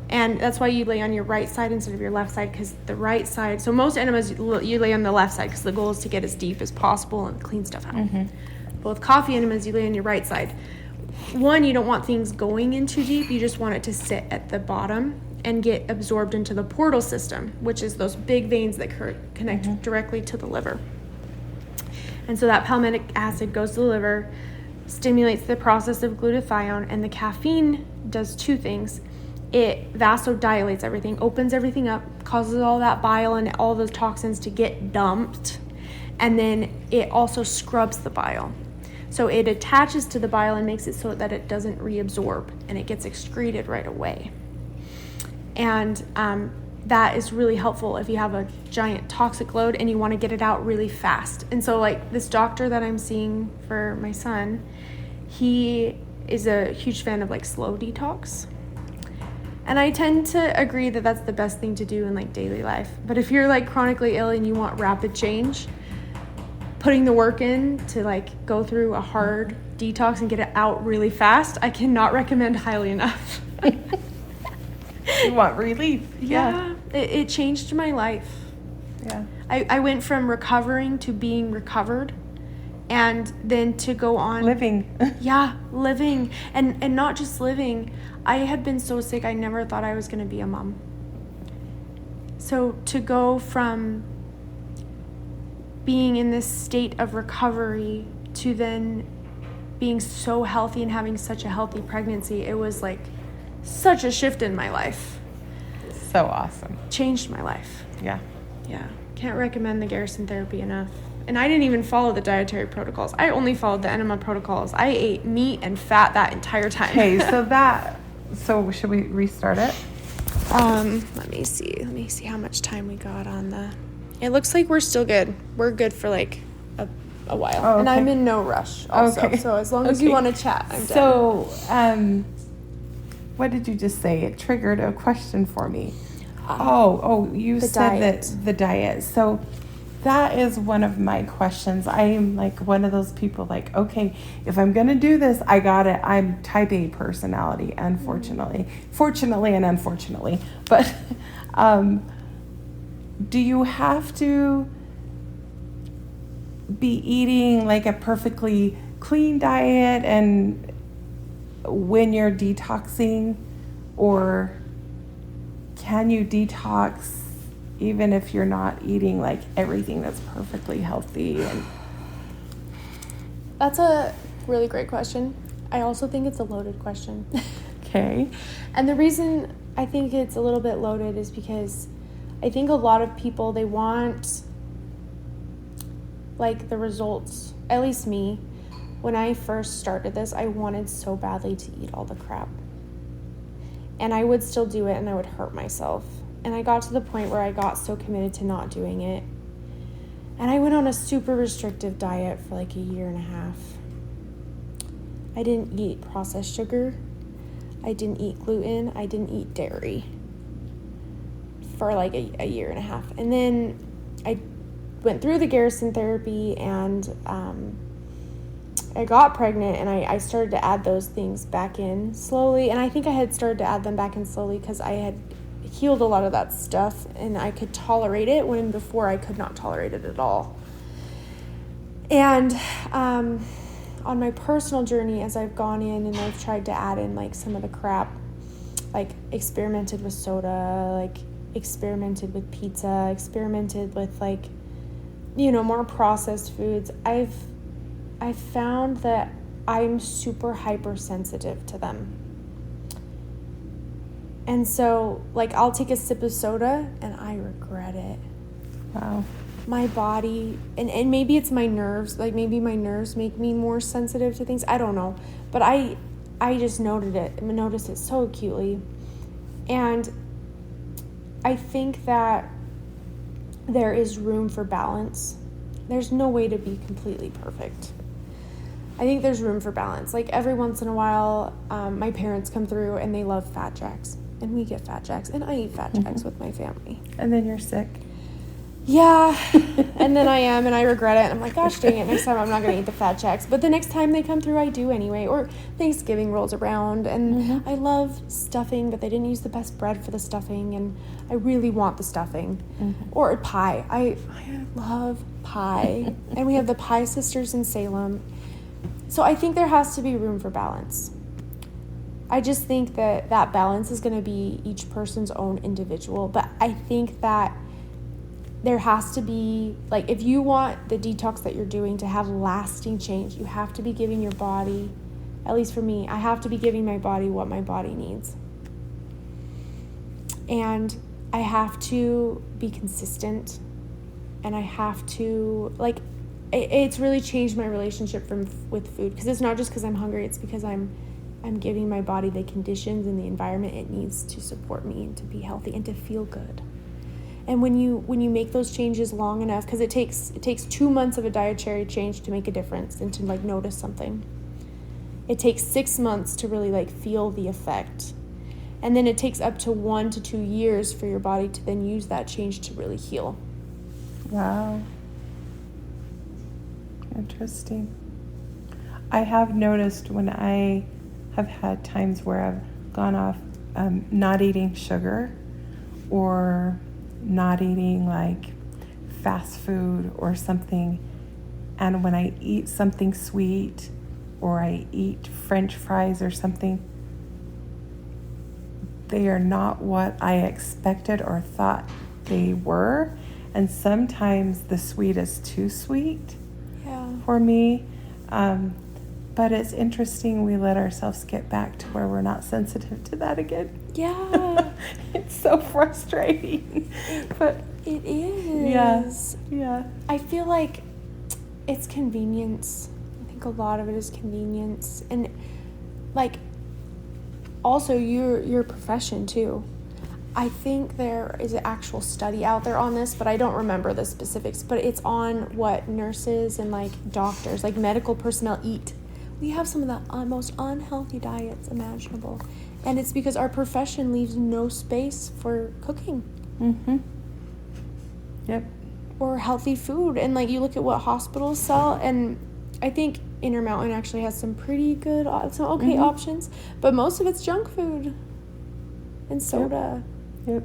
And that's why you lay on your right side instead of your left side, because the right side, so most enemas you lay on the left side because the goal is to get as deep as possible and clean stuff out. But with coffee enemas, you lay on your right side. One, you don't want things going in too deep. You just want it to sit at the bottom and get absorbed into the portal system, which is those big veins that connect directly to the liver. And so that palmitic acid goes to the liver, stimulates the process of glutathione, and the caffeine does 2 things. It vasodilates everything, opens everything up, causes all that bile and all those toxins to get dumped, and then it also scrubs the bile. So it attaches to the bile and makes it so that it doesn't reabsorb, and it gets excreted right away. And that is really helpful if you have a giant toxic load and you want to get it out really fast. And so like this doctor that I'm seeing for my son, he is a huge fan of like slow detox. And I tend to agree that that's the best thing to do in like daily life. But if you're like chronically ill and you want rapid change, putting the work in to like go through a hard detox and get it out really fast, I cannot recommend highly enough. You want relief. Yeah. It changed my life. Yeah. I went from recovering to being recovered, and then to go on Living. Yeah, living. And not just living. I had been so sick, I never thought I was going to be a mom. So to go from being in this state of recovery to then being so healthy and having such a healthy pregnancy, it was like such a shift in my life. So awesome. Changed my life. Yeah. Yeah. Can't recommend the Garrison therapy enough. And I didn't even follow the dietary protocols. I only followed the enema protocols. I ate meat and fat that entire time. Okay, so should we restart it? Let me see. Let me see how much time we got on the... It looks like we're still good. We're good for like a while. Oh, okay. And I'm in no rush also. Okay. So as long as you want to chat, I'm done. So, what did you just say? It triggered a question for me. You said diet. that the diet. So that is one of my questions. I am like one of those people like, okay, if I'm going to do this, I got it. I'm type A personality, unfortunately. Fortunately and unfortunately. But do you have to be eating like a perfectly clean diet and when you're detoxing, or can you detox even if you're not eating like everything that's perfectly healthy? And that's a really great question. I also think it's a loaded question. Okay. And the reason I think it's a little bit loaded is because I think a lot of people, they want like the results. At least me, when I first started this, I wanted so badly to eat all the crap. And I would still do it and I would hurt myself. And I got to the point where I got so committed to not doing it. And I went on a super restrictive diet for like a year and a half. I didn't eat processed sugar. I didn't eat gluten. I didn't eat dairy for like a year and a half. And then I went through the Garrison therapy and I got pregnant, and I started to add those things back in slowly. And I think I had started to add them back in slowly because I had healed a lot of that stuff and I could tolerate it when before I could not tolerate it at all. And on my personal journey, as I've gone in and I've tried to add in like some of the crap, like experimented with soda, like experimented with pizza, experimented with like, more processed foods, I've found that I'm super hypersensitive to them. And so, like, I'll take a sip of soda and I regret it. Wow. My body, and maybe it's my nerves, like maybe my nerves make me more sensitive to things. I don't know. But I just noticed it so acutely. And I think that there is room for balance. There's no way to be completely perfect. I think there's room for balance. Like every once in a while, my parents come through and they love Fat Jacks. And we get Fat Jacks. And I eat Fat Jacks with my family. And then you're sick. Yeah. And then I am, and I regret it. And I'm like, gosh dang it, next time I'm not going to eat the Fat Jacks. But the next time they come through, I do anyway. Or Thanksgiving rolls around. And I love stuffing, but they didn't use the best bread for the stuffing. And I really want the stuffing. Or pie. I love pie. And we have the Pie Sisters in Salem. So I think there has to be room for balance. I just think that balance is going to be each person's own individual. But I think that there has to be, like, if you want the detox that you're doing to have lasting change, you have to be giving your body, at least for me, I have to be giving my body what my body needs. And I have to be consistent. And I have to, like, it's really changed my relationship with food, because it's not just because I'm hungry, it's because I'm giving my body the conditions and the environment it needs to support me and to be healthy and to feel good. And when you make those changes long enough, because it takes 2 months of a dietary change to make a difference and to like notice something. It takes 6 months to really like feel the effect. And then it takes up to 1 to 2 years for your body to then use that change to really heal. Wow. Interesting. I have noticed when I have had times where I've gone off not eating sugar or not eating like fast food or something, and when I eat something sweet or I eat French fries or something, they are not what I expected or thought they were. And sometimes the sweet is too sweet for me. But it's interesting we let ourselves get back to where we're not sensitive to that again. Yeah. It's so frustrating. But it is. Yeah. I feel like it's convenience. I think a lot of it is convenience. And like also your profession too. I think there is an actual study out there on this, but I don't remember the specifics, but it's on what nurses and like doctors, like medical personnel eat. We have some of the most unhealthy diets imaginable. And it's because our profession leaves no space for cooking. Mm-hmm. Yep. Or healthy food. And like you look at what hospitals sell, and I think Intermountain actually has some pretty good, some okay options, but most of it's junk food and soda. Yep.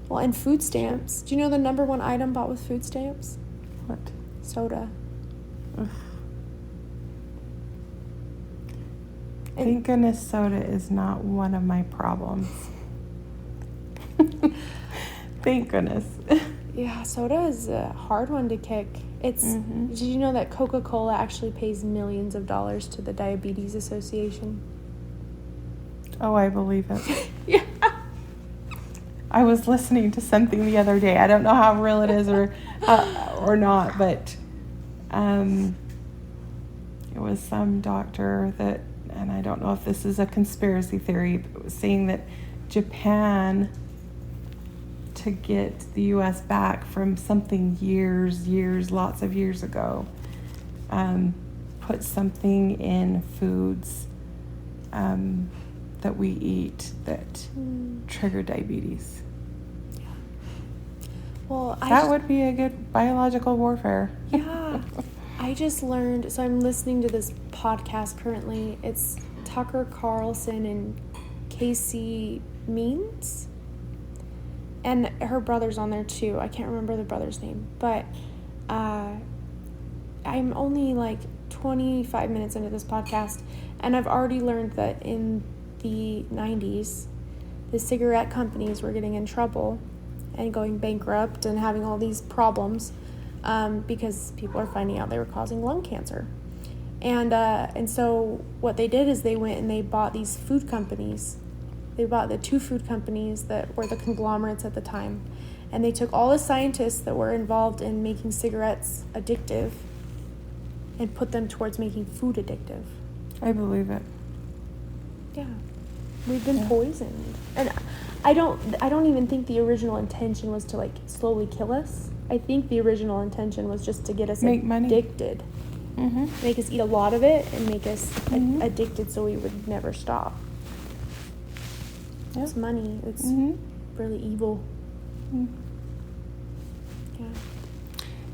Well, and food stamps. Do you know the number one item bought with food stamps? What? Soda. Ugh. Thank goodness soda is not one of my problems. Thank goodness. Yeah, soda is a hard one to kick. It's. Did you know that Coca-Cola actually pays millions of dollars to the Diabetes Association? Oh, I believe it. Yeah. I was listening to something the other day. I don't know how real it is or not, but it was some doctor that, and I don't know if this is a conspiracy theory, but it was saying that Japan, to get the U.S. back from something lots of years ago, put something in foods that we eat that trigger diabetes. Yeah. Well, that would be a good biological warfare. Yeah. I just learned, so I'm listening to this podcast currently. It's Tucker Carlson and Casey Means. And her brother's on there too. I can't remember the brother's name. But I'm only like 25 minutes into this podcast, and I've already learned that in the 90s, the cigarette companies were getting in trouble and going bankrupt and having all these problems because people are finding out they were causing lung cancer. And so what they did is they went and they bought these food companies. They bought the 2 food companies that were the conglomerates at the time. And they took all the scientists that were involved in making cigarettes addictive and put them towards making food addictive. I believe it. Yeah. We've been poisoned. And I don't even think the original intention was to like slowly kill us. I think the original intention was just to get us addicted. Mm-hmm. Make us eat a lot of it and make us addicted so we would never stop. It's money. It's really evil. Yeah.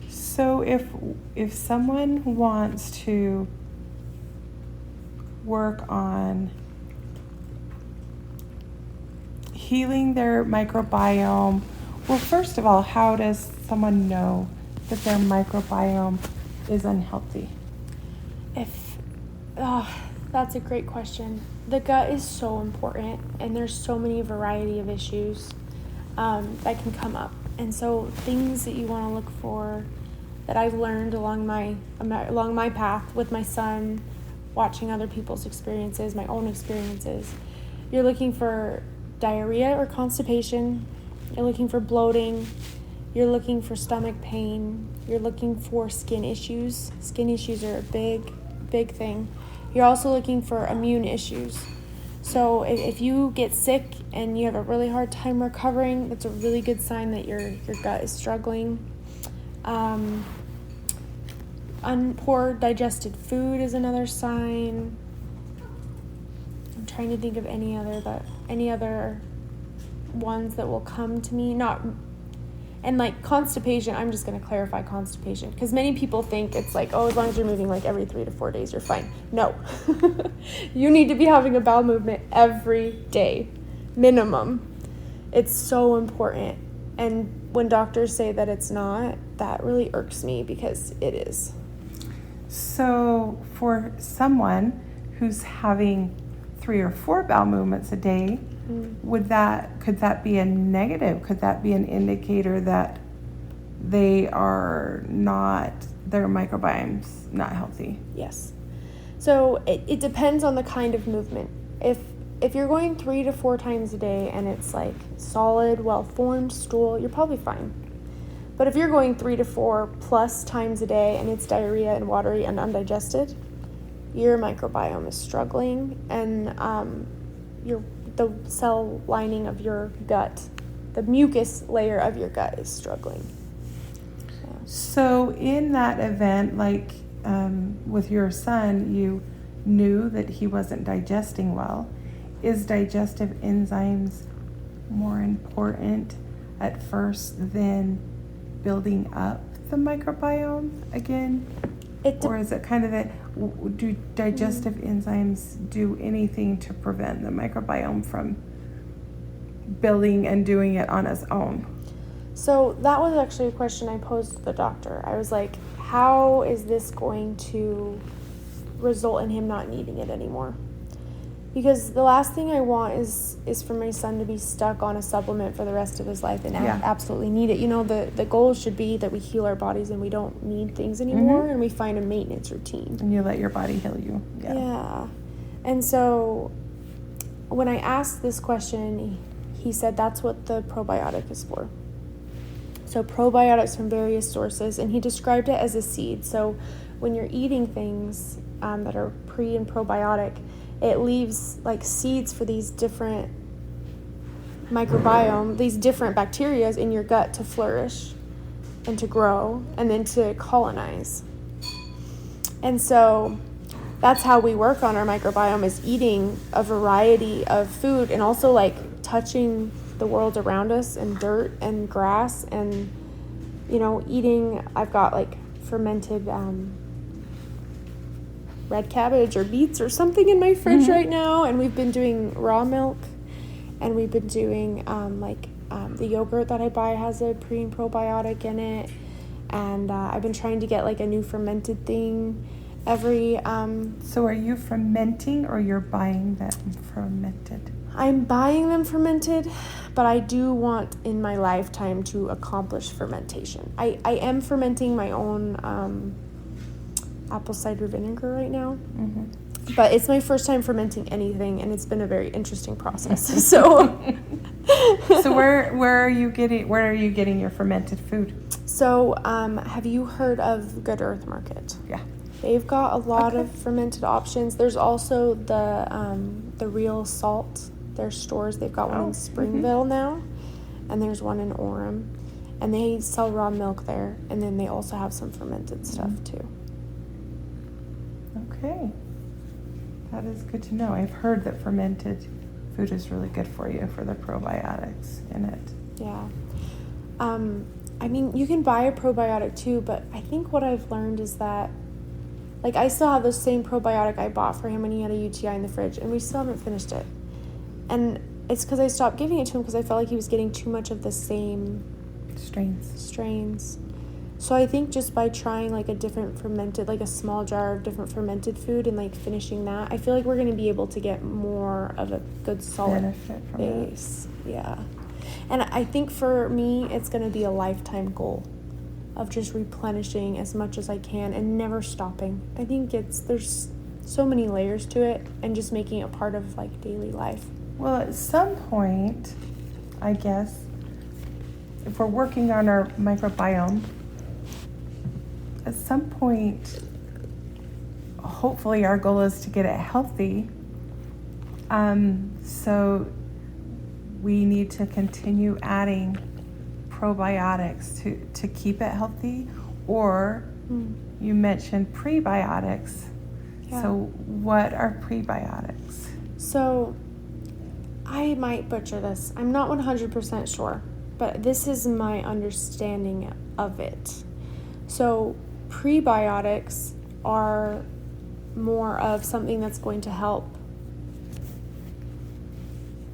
So if someone wants to work on healing their microbiome, well, first of all, how does someone know that their microbiome is unhealthy? That's a great question. The gut is so important, and there's so many variety of issues that can come up. And so things that you want to look for that I've learned along my path with my son, watching other people's experiences, my own experiences. You're looking for diarrhea or constipation. You're looking for bloating. You're looking for stomach pain. You're looking for skin issues. Skin issues are a big thing. You're also looking for immune issues. So if you get sick and you have a really hard time recovering, that's a really good sign that your gut is struggling. Poor digested food is another sign. I'm trying to think of any other ones that will come to me. And like constipation, I'm just going to clarify constipation because many people think it's like, oh, as long as you're moving like every 3 to 4 days, you're fine. No, you need to be having a bowel movement every day, minimum. It's so important. And when doctors say that it's not, that really irks me because it is. So for someone who's having 3 or 4 bowel movements a day, could that be a negative? Could that be an indicator that their microbiome's not healthy? Yes. So it depends on the kind of movement. If you're going 3 to 4 times a day and it's like solid, well-formed stool, you're probably fine. But if you're going 3 to 4 plus times a day and it's diarrhea and watery and undigested, your microbiome is struggling, and the cell lining of your gut, the mucus layer of your gut is struggling. Yeah. So in that event, like with your son, you knew that he wasn't digesting well. Is digestive enzymes more important at first than building up the microbiome again? Or is it kind of that, do digestive enzymes do anything to prevent the microbiome from building and doing it on its own? So that was actually a question I posed to the doctor. I was like, how is this going to result in him not needing it anymore? Because the last thing I want is for my son to be stuck on a supplement for the rest of his life and absolutely need it. You know, the goal should be that we heal our bodies and we don't need things anymore, and we find a maintenance routine. And you let your body heal you. Yeah. And so when I asked this question, he said that's what the probiotic is for. So probiotics from various sources, and he described it as a seed. So when you're eating things that are pre and probiotic, it leaves like seeds for these different microbiome, these different bacteria in your gut to flourish and to grow and then to colonize. And so that's how we work on our microbiome, is eating a variety of food and also like touching the world around us and dirt and grass and, you know, eating. I've got like fermented red cabbage or beets or something in my fridge right now, and we've been doing raw milk, and we've been doing the yogurt that I buy has a pre and probiotic in it, and I've been trying to get like a new fermented thing every So are you fermenting or you're buying them fermented? I'm buying them fermented, but I do want in my lifetime to accomplish fermentation. I am fermenting my own apple cider vinegar right now, but it's my first time fermenting anything, and it's been a very interesting process. So where are you getting your fermented food? So have you heard of Good Earth Market? Yeah, they've got a lot of fermented options. There's also the Real Salt. Their stores, they've got one in Springville now, and there's one in Orem, and they sell raw milk there, and then they also have some fermented stuff too. Okay, that is good to know. I've heard that fermented food is really good for you, for the probiotics in it. Yeah. I mean, you can buy a probiotic too, but I think what I've learned is that, like, I still have the same probiotic I bought for him when he had a UTI in the fridge, and we still haven't finished it. And it's because I stopped giving it to him because I felt like he was getting too much of the same strains. So I think just by trying like a different fermented, like a small jar of different fermented food and like finishing that, I feel like we're going to be able to get more of a good solid benefit from base. Yeah. And I think for me, it's going to be a lifetime goal of just replenishing as much as I can and never stopping. I think there's so many layers to it, and just making it part of like daily life. Well, at some point, I guess, if we're working on our microbiome, at some point, hopefully our goal is to get it healthy. So we need to continue adding probiotics to keep it healthy, or you mentioned prebiotics. Yeah. So what are prebiotics? So I might butcher this. I'm not 100% sure, but this is my understanding of it. So prebiotics are more of something that's going to help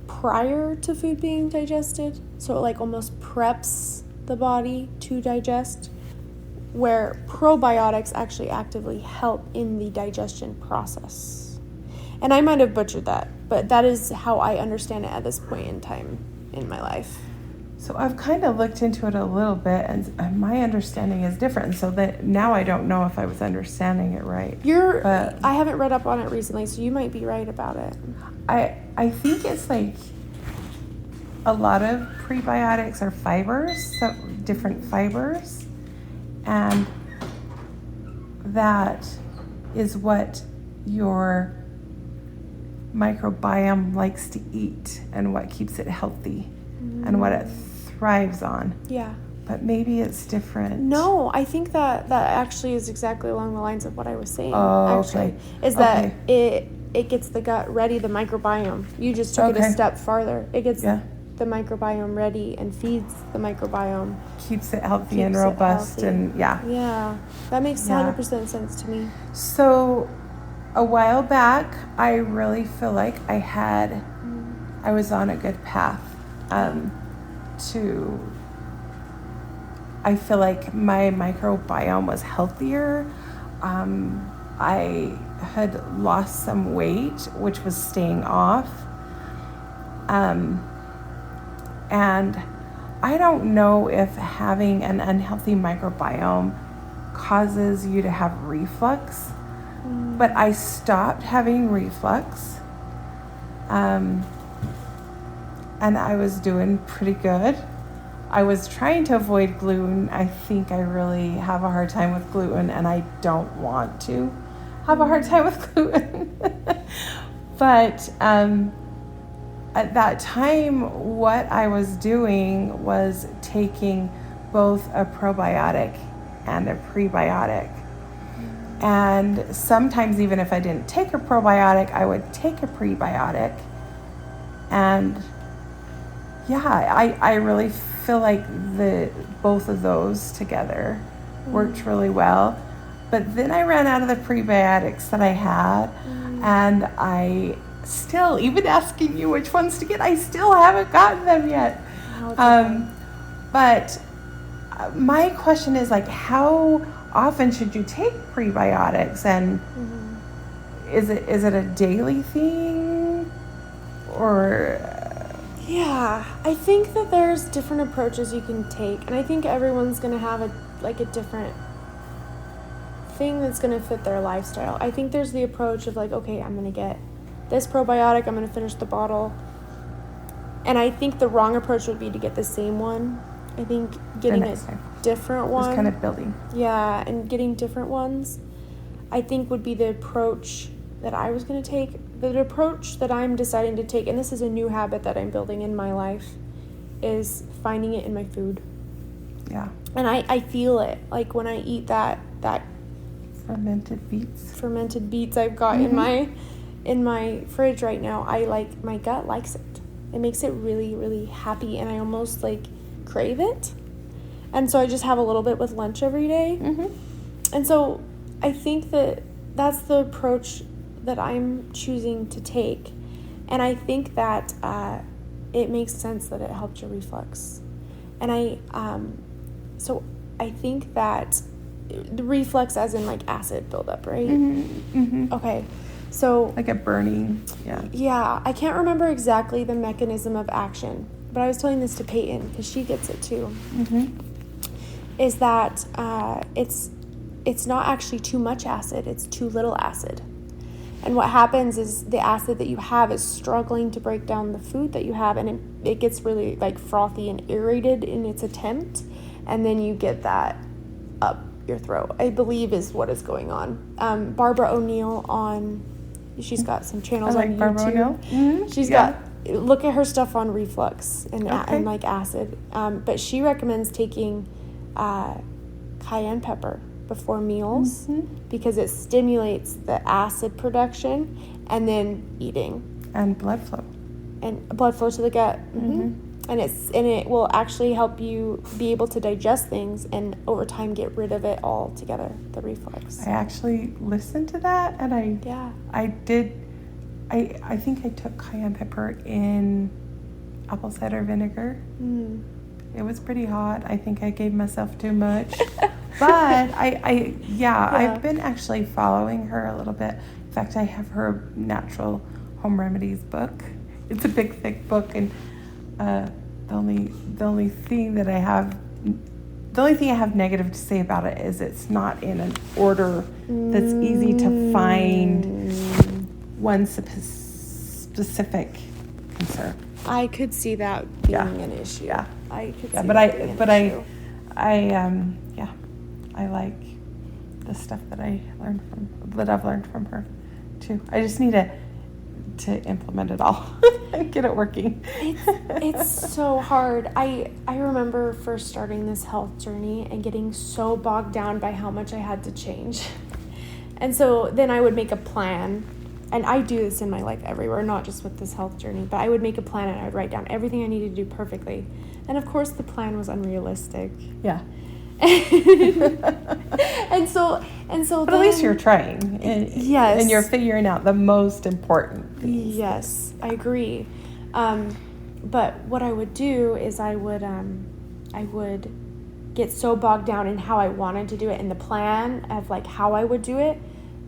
prior to food being digested. So it like almost preps the body to digest, where probiotics actually actively help in the digestion process. And I might have butchered that, but that is how I understand it at this point in time in my life. So I've kind of looked into it a little bit, and my understanding is different. So that now I don't know if I was understanding it right. I haven't read up on it recently, so you might be right about it. I think it's like a lot of prebiotics are fibers, so different fibers, and that is what your microbiome likes to eat and what keeps it healthy and what it thrives on. Yeah. But maybe it's different. No, I think that actually is exactly along the lines of what I was saying. Oh, actually, okay. Is that it gets the gut ready, the microbiome. You just took it a step farther. It gets the microbiome ready and feeds the microbiome. Keeps it healthy and robust and Yeah, that makes 100% sense to me. So a while back, I really feel like I was on a good path I feel like my microbiome was healthier. I had lost some weight, which was staying off. And I don't know if having an unhealthy microbiome causes you to have reflux, but I stopped having reflux. And I was doing pretty good. I was trying to avoid gluten. I think I really have a hard time with gluten, and I don't want to have a hard time with gluten. But at that time, what I was doing was taking both a probiotic and a prebiotic. And sometimes even if I didn't take a probiotic, I would take a prebiotic. And I really feel like both of those together worked really well. But then I ran out of the prebiotics that I had, and I still, even asking you which ones to get, I still haven't gotten them yet. But my question is, like, how often should you take prebiotics, and is it a daily thing, or? Yeah, I think that there's different approaches you can take, and I think everyone's going to have a different thing that's going to fit their lifestyle. I think there's the approach of like, okay, I'm going to get this probiotic, I'm going to finish the bottle. And I think the wrong approach would be to get the same one. I think getting a different one. Just kind of building. Yeah, and getting different ones, I think would be the approach that I was going to take. The approach that I'm deciding to take, and this is a new habit that I'm building in my life, is finding it in my food. Yeah. And I feel it. Like when I eat that fermented beets I've got in my fridge right now, my gut likes it. It makes it really, really happy, and I almost like crave it. And so I just have a little bit with lunch every day. And so I think that that's the approach that I'm choosing to take. And I think that it makes sense that it helped your reflux. And so I think that the reflux as in like acid buildup, right? Okay. So like a burning, yeah, I can't remember exactly the mechanism of action, but I was telling this to Peyton because she gets it too. Is that it's not actually too much acid, it's too little acid. And what happens is the acid that you have is struggling to break down the food that you have, and it gets really like frothy and irritated in its attempt, and then you get that up your throat, I believe is what is going on. Barbara O'Neill on She's got some channels I like on Barbara YouTube. O'Neill. Mm-hmm. She's got, look at her stuff on reflux and like acid. But she recommends taking cayenne pepper before meals because it stimulates the acid production and then eating. And blood flow. And blood flow to the gut. And it will actually help you be able to digest things and over time get rid of it all together, the reflux. I actually listened to that, and I think I took cayenne pepper in apple cider vinegar. It was pretty hot. I think I gave myself too much. But I've been actually following her a little bit. In fact, I have her natural home remedies book. It's a big, thick book, and the only thing I have negative to say about it is it's not in an order that's easy to find one specific concern. I could see that being an issue. Yeah, I could. Yeah, see but that being an issue. I like the stuff that I've learned from her too. I just need to implement it all and get it working. It's so hard. I remember first starting this health journey and getting so bogged down by how much I had to change. And so then I would make a plan, and I do this in my life everywhere, not just with this health journey, but I would make a plan and I would write down everything I needed to do perfectly. And of course the plan was unrealistic. Yeah. and so but at least you're trying. Yes. And you're figuring out the most important things. Yes, I agree. But what I would do is I would get so bogged down in how I wanted to do it in the plan of like how I would do it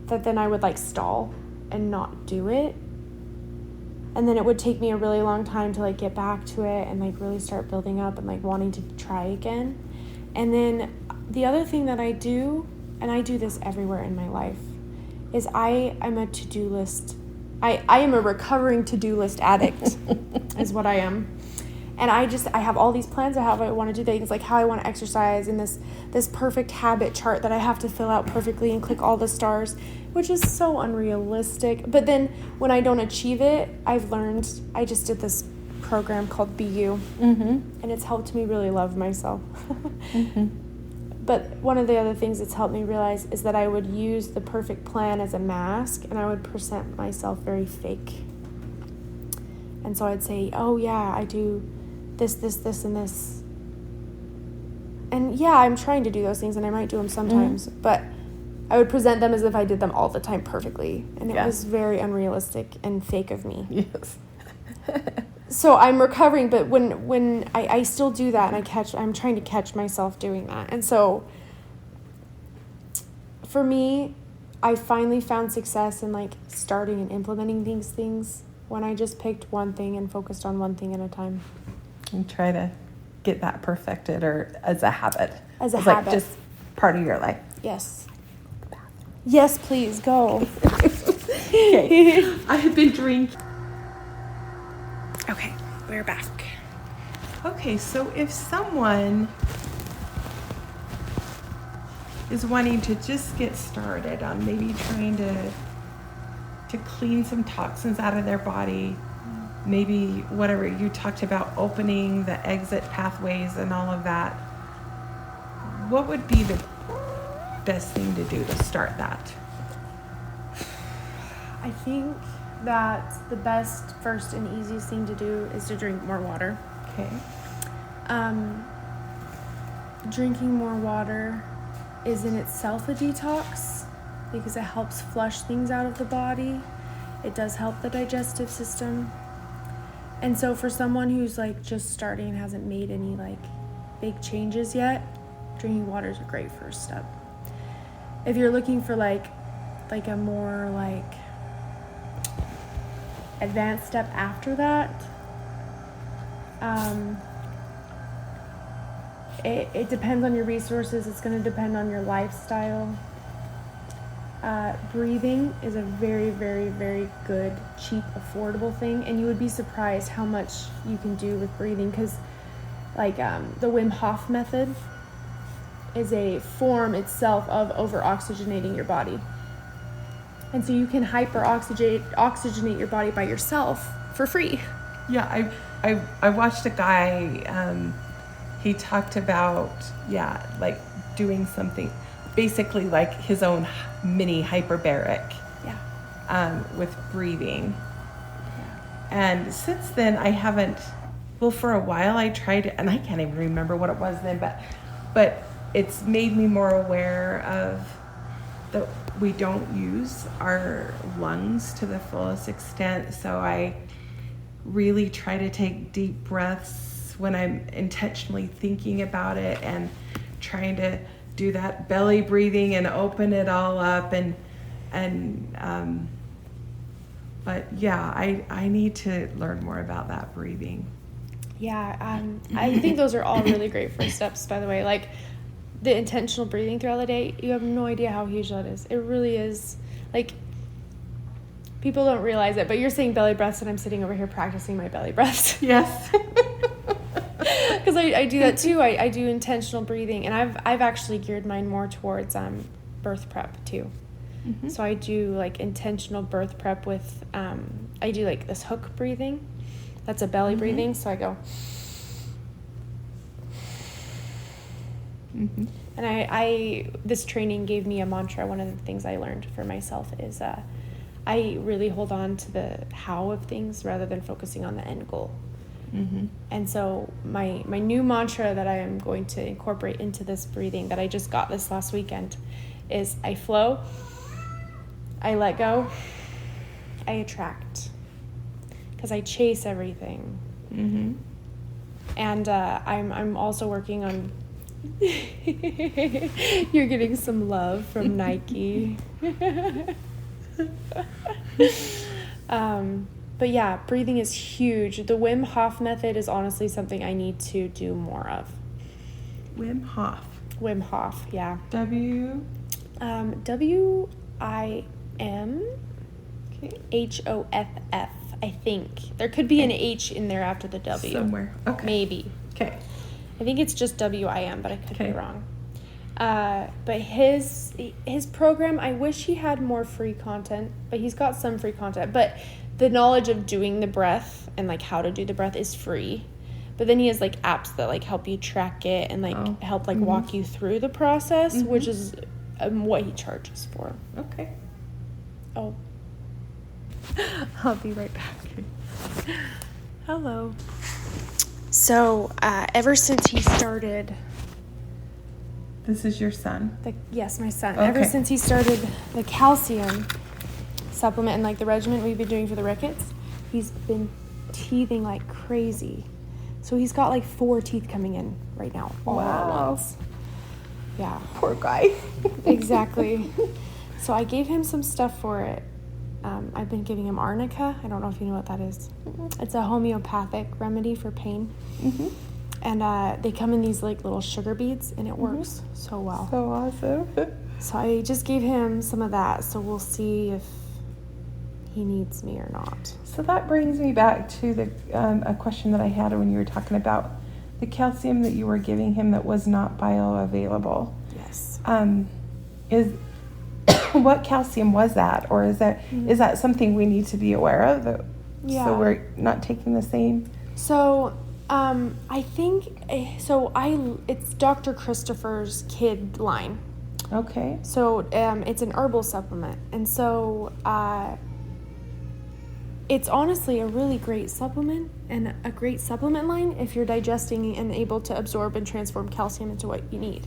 that then I would like stall and not do it. And then it would take me a really long time to like get back to it and like really start building up and like wanting to try again. And then the other thing that I do, and I do this everywhere in my life, is I'm a to-do list. I am a recovering to-do list addict is what I am. And I have all these plans of how I want to do things, like how I want to exercise, and this perfect habit chart that I have to fill out perfectly and click all the stars, which is so unrealistic. But then when I don't achieve it, I've learned, I just did this program called Be You, and it's helped me really love myself. But one of the other things it's helped me realize is that I would use the perfect plan as a mask, and I would present myself very fake. And so I'd say, oh yeah, I do this, and this. And yeah, I'm trying to do those things, and I might do them sometimes, but I would present them as if I did them all the time perfectly. And it was very unrealistic and fake of me. Yes. So I'm recovering, but when I still do that, and I'm trying to catch myself doing that. And so for me, I finally found success in like starting and implementing these things when I just picked one thing and focused on one thing at a time. And try to get that perfected or as a habit. As a habit. Like just part of your life. Yes. Yes, please, go. Okay. I have been drinking. Okay, we're back. Okay, so if someone is wanting to just get started on maybe trying to clean some toxins out of their body, maybe whatever you talked about, opening the exit pathways and all of that, what would be the best thing to do to start that? I think that the best, first, and easiest thing to do is to drink more water. Okay. Drinking more water is in itself a detox because it helps flush things out of the body. It does help the digestive system. And so for someone who's like just starting and hasn't made any like big changes yet, drinking water is a great first step. If you're looking for like a more like advanced step after that, it depends on your resources. It's going to depend on your lifestyle. Breathing is a very, very, very good, cheap, affordable thing, and you would be surprised how much you can do with breathing, because like the Wim Hof method is a form itself of over-oxygenating your body. And so you can oxygenate your body by yourself for free. Yeah, I watched a guy, he talked about, like doing something, basically like his own mini hyperbaric. Yeah. With breathing. And since then, I haven't, for a while I tried it, and I can't even remember what it was then, but it's made me more aware of that we don't use our lungs to the fullest extent. So I really try to take deep breaths when I'm intentionally thinking about it and trying to do that belly breathing and open it all up but yeah, I need to learn more about that breathing. Yeah, I think those are all really great first steps, by the way. Like the intentional breathing throughout the day, you have no idea how huge that is. It really is. Like, people don't realize it, but you're saying belly breaths, and I'm sitting over here practicing my belly breaths. Yes. Because I do that too. I do intentional breathing, and I've actually geared mine more towards birth prep too. Mm-hmm. So I do like intentional birth prep with I do like this hook breathing. That's a belly breathing. So I go. Mm-hmm. And I this training gave me a mantra. One of the things I learned for myself is I really hold on to the how of things rather than focusing on the end goal. Mm-hmm. And so my new mantra that I am going to incorporate into this breathing that I just got this last weekend is I flow, I let go, I attract, because I chase everything. Mm-hmm. And I'm also working on you're getting some love from Nike. But yeah, breathing is huge. The Wim Hof method is honestly something I need to do more of. Wim Hof. Wim Hof, yeah. W? W-I-M H-O-F-F, I think. There could be an H in there after the W. Somewhere. Okay. Maybe. Okay. I think it's just W-I-M, but I could be wrong. But his program, I wish he had more free content, but he's got some free content. But the knowledge of doing the breath and like how to do the breath is free. But then he has like apps that like help you track it and like help like walk you through the process, which is what he charges for. Okay. Oh. I'll be right back. Hello. So, ever since he started... This is your son? Yes, my son. Okay. Ever since he started the calcium supplement and like the regimen we've been doing for the rickets, he's been teething like crazy. So he's got like 4 teeth coming in right now. All at once. Yeah. Poor guy. Exactly. So I gave him some stuff for it. I've been giving him arnica. I don't know if you know what that is. Mm-hmm. It's a homeopathic remedy for pain. Mm-hmm. And they come in these like little sugar beads, and it works so well. So awesome. So I just gave him some of that, so we'll see if he needs me or not. So that brings me back to the a question that I had when you were talking about the calcium that you were giving him that was not bioavailable. Yes. Is what calcium was that, or is that something we need to be aware of? So we're not taking the same. So I think it's Dr. Christopher's kid line. Okay. So it's an herbal supplement, and so it's honestly a really great supplement and a great supplement line if you're digesting and able to absorb and transform calcium into what you need.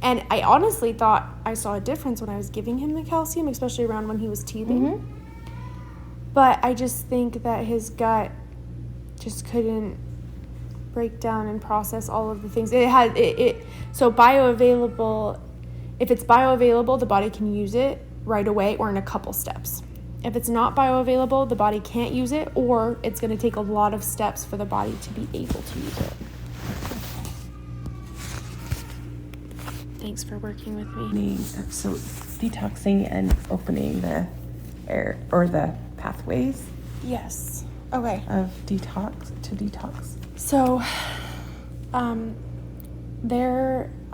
And I honestly thought I saw a difference when I was giving him the calcium, especially around when he was teething. Mm-hmm. But I just think that his gut just couldn't break down and process all of the things. So bioavailable, if it's bioavailable, the body can use it right away or in a couple steps. If it's not bioavailable, the body can't use it, or it's going to take a lot of steps for the body to be able to use it. Thanks for working with me. So detoxing and opening the air or the pathways. Yes. Okay. Of detox. So,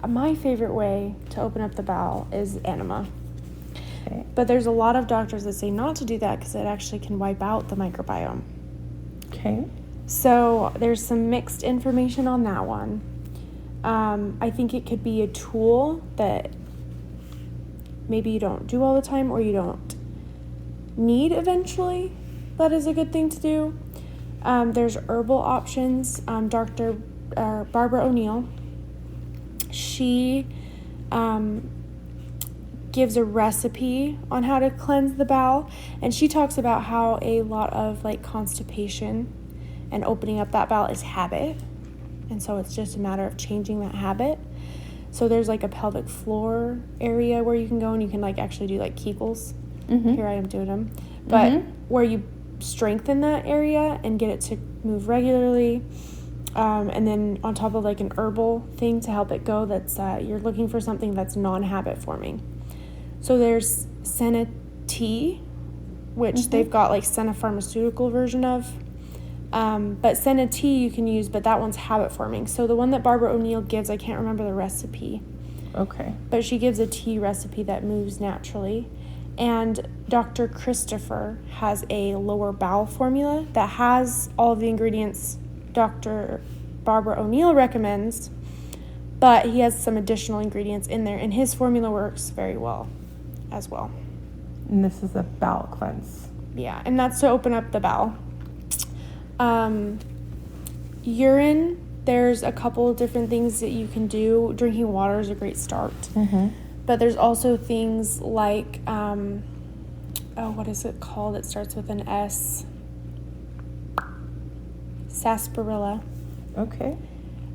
my favorite way to open up the bowel is enema. Okay. But there's a lot of doctors that say not to do that because it actually can wipe out the microbiome. Okay. So there's some mixed information on that one. I think it could be a tool that maybe you don't do all the time or you don't need eventually. That is a good thing to do. There's herbal options. Dr. Barbara O'Neill, she gives a recipe on how to cleanse the bowel, and she talks about how a lot of like constipation and opening up that bowel is habit, and so it's just a matter of changing that habit. So there's like a pelvic floor area where you can go and you can like actually do like Kegels. Here I am doing them, but where you strengthen that area and get it to move regularly, and then on top of like an herbal thing to help it go, that's you're looking for something that's non-habit forming. So there's Senna tea, which they've got like Senna pharmaceutical version of, but Senna tea you can use, but that one's habit forming. So the one that Barbara O'Neill gives, I can't remember the recipe. Okay. But she gives a tea recipe that moves naturally. And Dr. Christopher has a lower bowel formula that has all of the ingredients Dr. Barbara O'Neill recommends, but he has some additional ingredients in there, and his formula works very well as well. And this is a bowel cleanse. Yeah, and that's to open up the bowel. Urine, there's a couple of different things that you can do. Drinking water is a great start. But there's also things like, what is it called? It starts with an S. Sarsaparilla. Okay.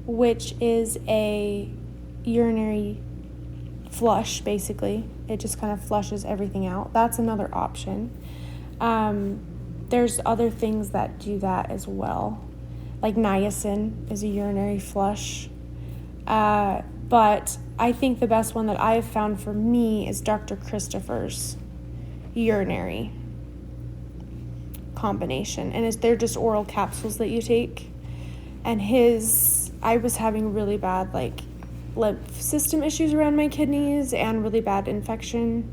Which is a urinary flush, basically. It just kind of flushes everything out. That's another option. There's other things that do that as well. Like niacin is a urinary flush. But I think the best one that I have found for me is Dr. Christopher's urinary combination. And they're just oral capsules that you take. And I was having really bad like lymph system issues around my kidneys and really bad infection.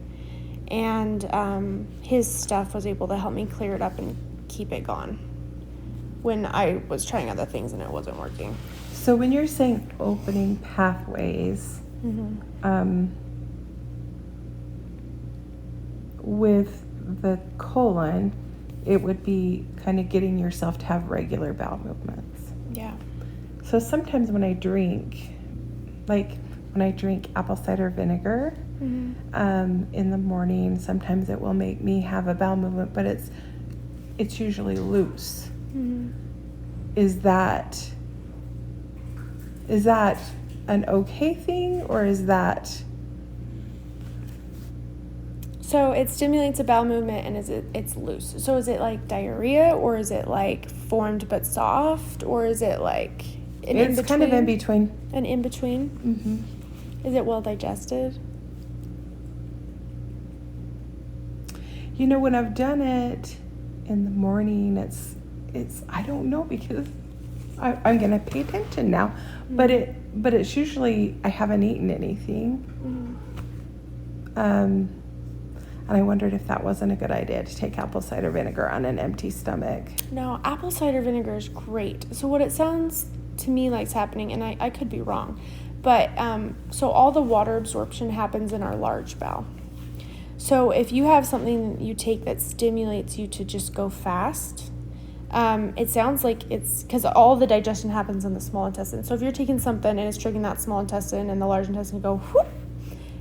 And his stuff was able to help me clear it up and keep it gone when I was trying other things and it wasn't working. So when you're saying opening pathways, with the colon, it would be kind of getting yourself to have regular bowel movements. Yeah. So sometimes when I drink apple cider vinegar in the morning, sometimes it will make me have a bowel movement, but it's usually loose. Is that an okay thing, or is that? So it stimulates a bowel movement and it's loose. So is it like diarrhea, or is it like formed but soft, or is it like an in-between? It's kind of in between. An in-between? Is it well digested? You know, when I've done it in the morning, it's I don't know, because I'm going to pay attention now. But it's usually I haven't eaten anything. And I wondered if that wasn't a good idea to take apple cider vinegar on an empty stomach. No, apple cider vinegar is great. So what it sounds to me like is happening, and I could be wrong, but so all the water absorption happens in our large bowel. So if you have something you take that stimulates you to just go fast, it sounds like it's because all the digestion happens in the small intestine. So if you're taking something and it's triggering that small intestine and the large intestine to go whoop,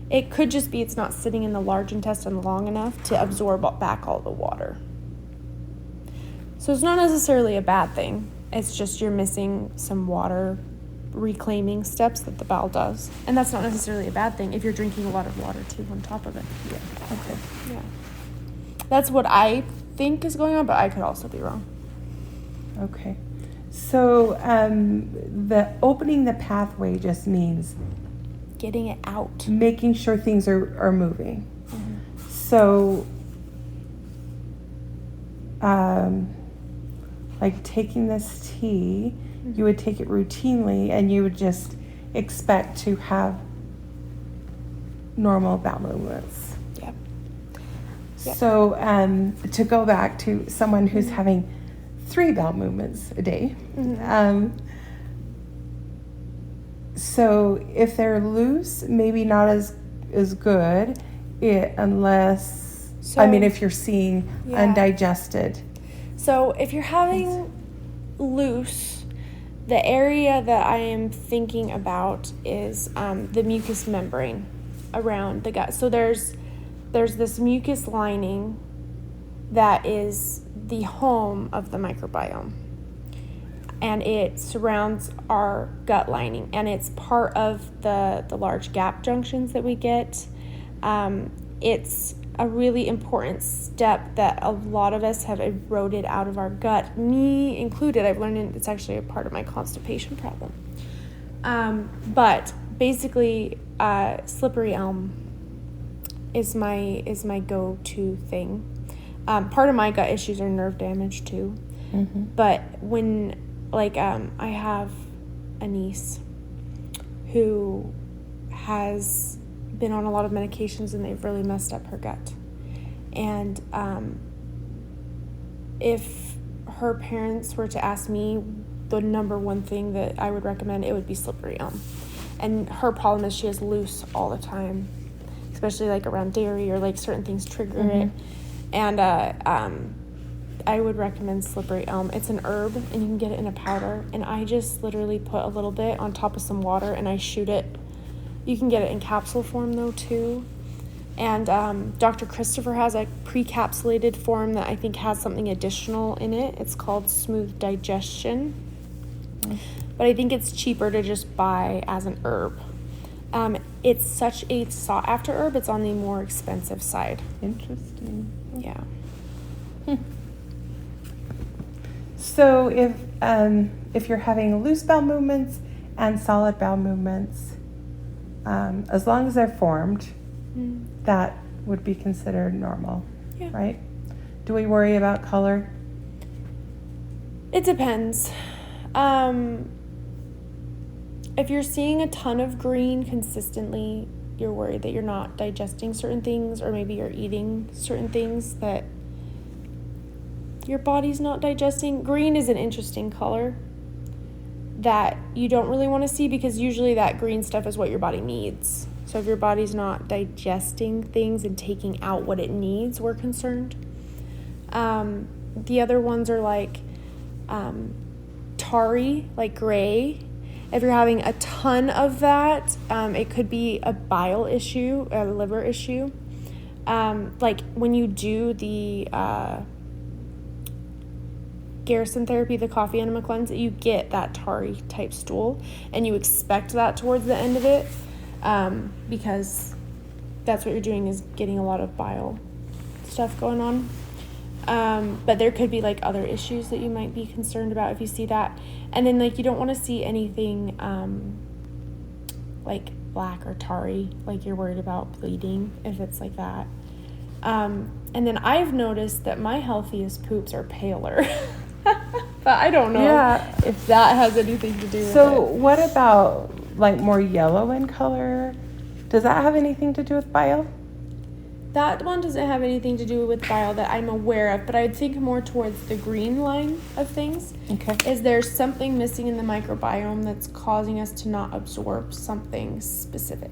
it could just be it's not sitting in the large intestine long enough to absorb back all the water. So it's not necessarily a bad thing. It's just you're missing some water reclaiming steps that the bowel does. And that's not necessarily a bad thing if you're drinking a lot of water too on top of it. Yeah. Okay. Yeah. That's what I think is going on, but I could also be wrong. Okay. So the opening the pathway just means getting it out. Making sure things are moving. So like taking this tea, you would take it routinely and you would just expect to have normal bowel movements. Yep. Yep. So to go back to someone who's having 3 bowel movements a day. So if they're loose, maybe not as good, unless, if you're seeing undigested. So if you're having loose, the area that I am thinking about is the mucous membrane around the gut. So there's this mucus lining that is the home of the microbiome. And it surrounds our gut lining, and it's part of the large gap junctions that we get. It's a really important step that a lot of us have eroded out of our gut, me included. I've learned it's actually a part of my constipation problem. But basically, slippery elm is my go-to thing. Part of my gut issues are nerve damage too. But when I have a niece who has been on a lot of medications and they've really messed up her gut. And if her parents were to ask me the number one thing that I would recommend, it would be slippery elm. And her problem is she has loose all the time, especially around dairy or certain things trigger it. And I would recommend slippery elm. It's an herb, and you can get it in a powder. And I just literally put a little bit on top of some water, and I shoot it. You can get it in capsule form, though, too. And Dr. Christopher has a pre-capsulated form that I think has something additional in it. It's called Smooth Digestion. But I think it's cheaper to just buy as an herb. It's such a sought-after herb. It's on the more expensive side. Interesting. Yeah. So if you're having loose bowel movements and solid bowel movements, as long as they're formed, that would be considered normal, right? Do we worry about color? It depends. If you're seeing a ton of green consistently, you're worried that you're not digesting certain things, or maybe you're eating certain things that your body's not digesting. Green is an interesting color that you don't really want to see, because usually that green stuff is what your body needs. So if your body's not digesting things and taking out what it needs, we're concerned. The other ones are tarry, gray. If you're having a ton of that, it could be a bile issue, a liver issue. When you do the Garrison therapy, the coffee enema cleanse, you get that tarry type stool, and you expect that towards the end of it, because that's what you're doing, is getting a lot of bile stuff going on. But there could be other issues that you might be concerned about if you see that. And then you don't want to see anything black or tarry, you're worried about bleeding if it's like that. And then I've noticed that my healthiest poops are paler. But I don't know if that has anything to do with it. So what about more yellow in color? Does that have anything to do with bile? That one doesn't have anything to do with bile that I'm aware of, but I would think more towards the green line of things. Okay. Is there something missing in the microbiome that's causing us to not absorb something specific?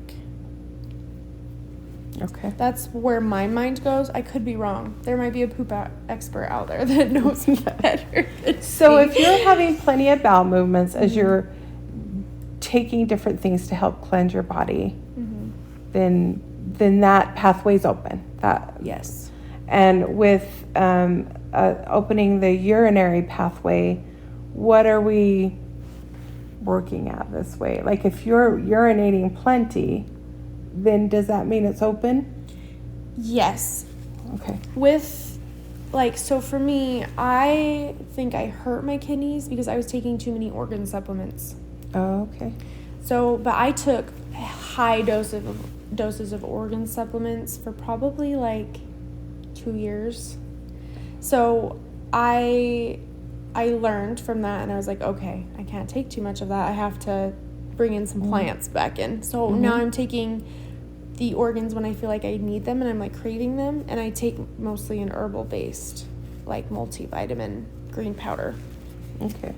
Okay. That's where my mind goes. I could be wrong. There might be a poop expert out there that knows better than So if you're having plenty of bowel movements as you're taking different things to help cleanse your body, then that pathway's open. Yes. And with opening the urinary pathway, what are we working at this way? If you're urinating plenty, then does that mean it's open? Yes. Okay. With, so for me, I think I hurt my kidneys because I was taking too many organ supplements. Oh, okay. So, but I took high doses of organ supplements for probably 2 years. So I learned from that, and I was like, okay, I can't take too much of that. I have to bring in some plants back in. So now I'm taking the organs when I feel like I need them and I'm like craving them, and I take mostly an herbal based, like multivitamin green powder. Okay.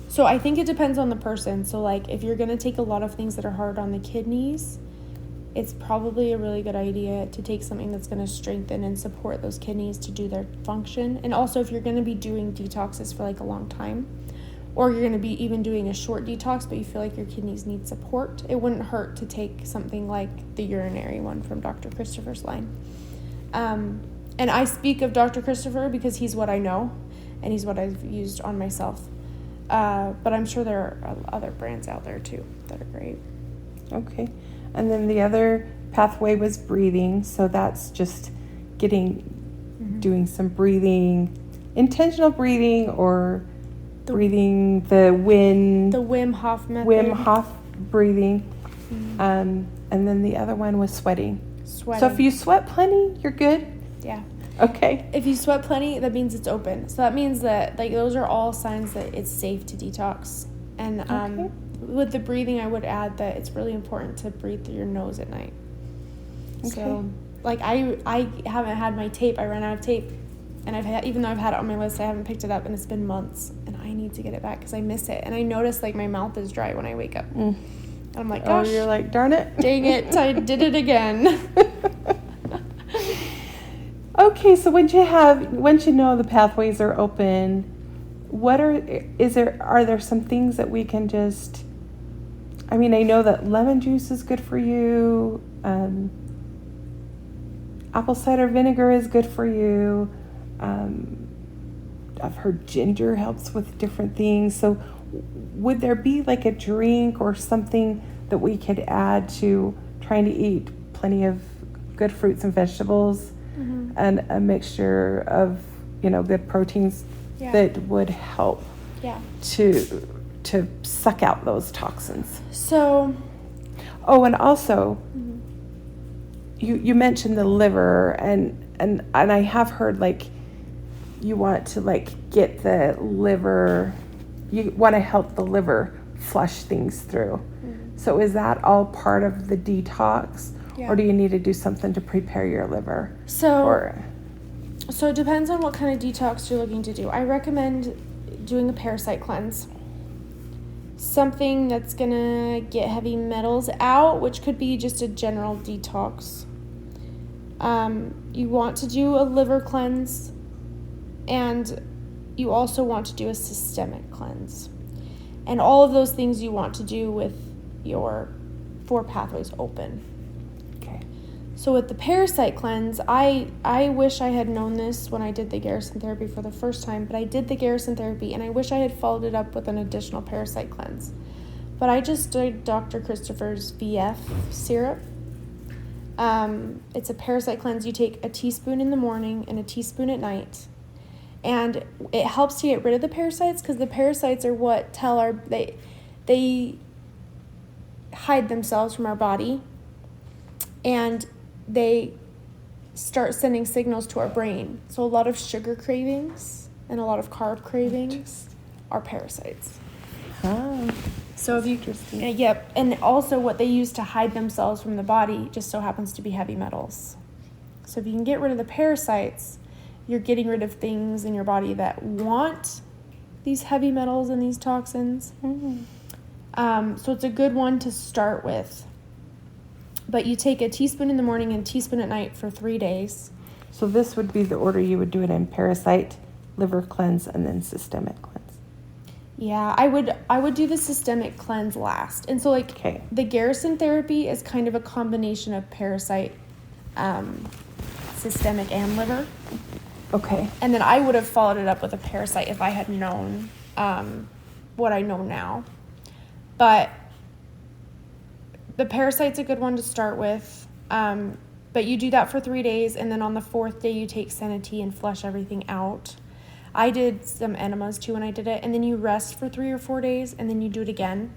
So I think it depends on the person. So like if you're gonna take a lot of things that are hard on the kidneys, it's probably a really good idea to take something that's going to strengthen and support those kidneys to do their function. And also, if you're going to be doing detoxes for like a long time, or you're going to be even doing a short detox, but you feel like your kidneys need support, it wouldn't hurt to take something like the urinary one from Dr. Christopher's line. And I speak of Dr. Christopher because he's what I know, and he's what I've used on myself. But I'm sure there are other brands out there too that are great. Okay. And then the other pathway was breathing. So that's just doing some breathing, intentional breathing, or breathing the Wim Hof method. Wim Hof breathing. And then the other one was sweating. So if you sweat plenty, you're good? Yeah. Okay. If you sweat plenty, that means it's open. So that means that like those are all signs that it's safe to detox. And with the breathing, I would add that it's really important to breathe through your nose at night. Okay. So, like, I haven't had my tape. I ran out of tape. And even though I've had it on my list, I haven't picked it up. And it's been months. And I need to get it back because I miss it. And I notice, like, my mouth is dry when I wake up. And I'm like, gosh. Oh, you're like, darn it. Dang it. I did it again. Okay, so once you know the pathways are open, are there some things that we can just, I mean, I know that lemon juice is good for you, apple cider vinegar is good for you, I've heard ginger helps with different things, so would there be like a drink or something that we could add to trying to eat plenty of good fruits and vegetables and a mixture of, good proteins that would help to suck out those toxins? So, and also you mentioned the liver, and I have heard like you want to like get the liver, you want to help the liver flush things through. So is that all part of the detox? Or do you need to do something to prepare your liver? So it depends on what kind of detox you're looking to do. I recommend doing a parasite cleanse. Something that's going to get heavy metals out, which could be just a general detox. You want to do a liver cleanse, and you also want to do a systemic cleanse. And all of those things you want to do with your 4 pathways open. So with the parasite cleanse, I wish I had known this when I did the Garrison therapy for the first time, but I did the Garrison therapy, and I wish I had followed it up with an additional parasite cleanse. But I just did Dr. Christopher's VF syrup. It's a parasite cleanse. You take a teaspoon in the morning and a teaspoon at night. And it helps to get rid of the parasites because the parasites are what they hide themselves from our body. And they start sending signals to our brain. So a lot of sugar cravings and a lot of carb cravings are parasites. So if you, yep. And also what they use to hide themselves from the body just so happens to be heavy metals. So if you can get rid of the parasites, you're getting rid of things in your body that want these heavy metals and these toxins. So it's a good one to start with. But you take a teaspoon in the morning and a teaspoon at night for 3 days. So this would be the order you would do it in: parasite, liver cleanse, and then systemic cleanse. Yeah, I would do the systemic cleanse last. And so the Garrison therapy is kind of a combination of parasite, systemic, and liver. Okay. And then I would have followed it up with a parasite if I had known what I know now. But the parasite's a good one to start with, but you do that for 3 days, and then on the 4th day you take Senatee and flush everything out. I did some enemas too when I did it, and then you rest for 3 or 4 days, and then you do it again.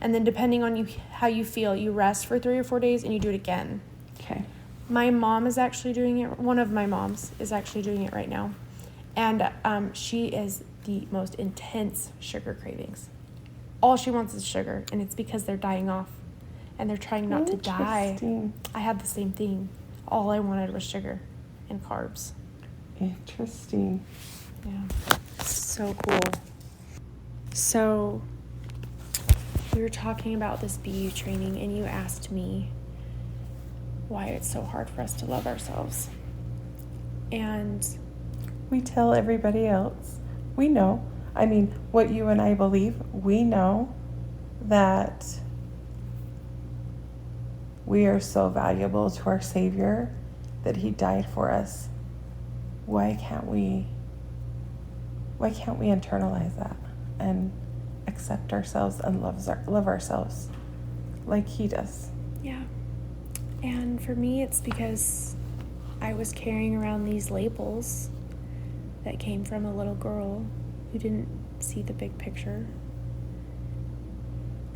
And then depending on how you feel, you rest for 3 or 4 days, and you do it again. Okay. My mom is actually doing it. One of my moms is actually doing it right now, and she is the most intense sugar cravings. All she wants is sugar, and it's because they're dying off. and they're trying not to die. I had the same thing. All I wanted was sugar and carbs. Interesting. Yeah. So cool. So we were talking about this BU training, and you asked me why it's so hard for us to love ourselves. And we tell everybody else. We know. I mean, what you and I believe, we know that we are so valuable to our Savior that He died for us. Why can't we internalize that and accept ourselves and love ourselves like He does? Yeah. And for me, it's because I was carrying around these labels that came from a little girl who didn't see the big picture.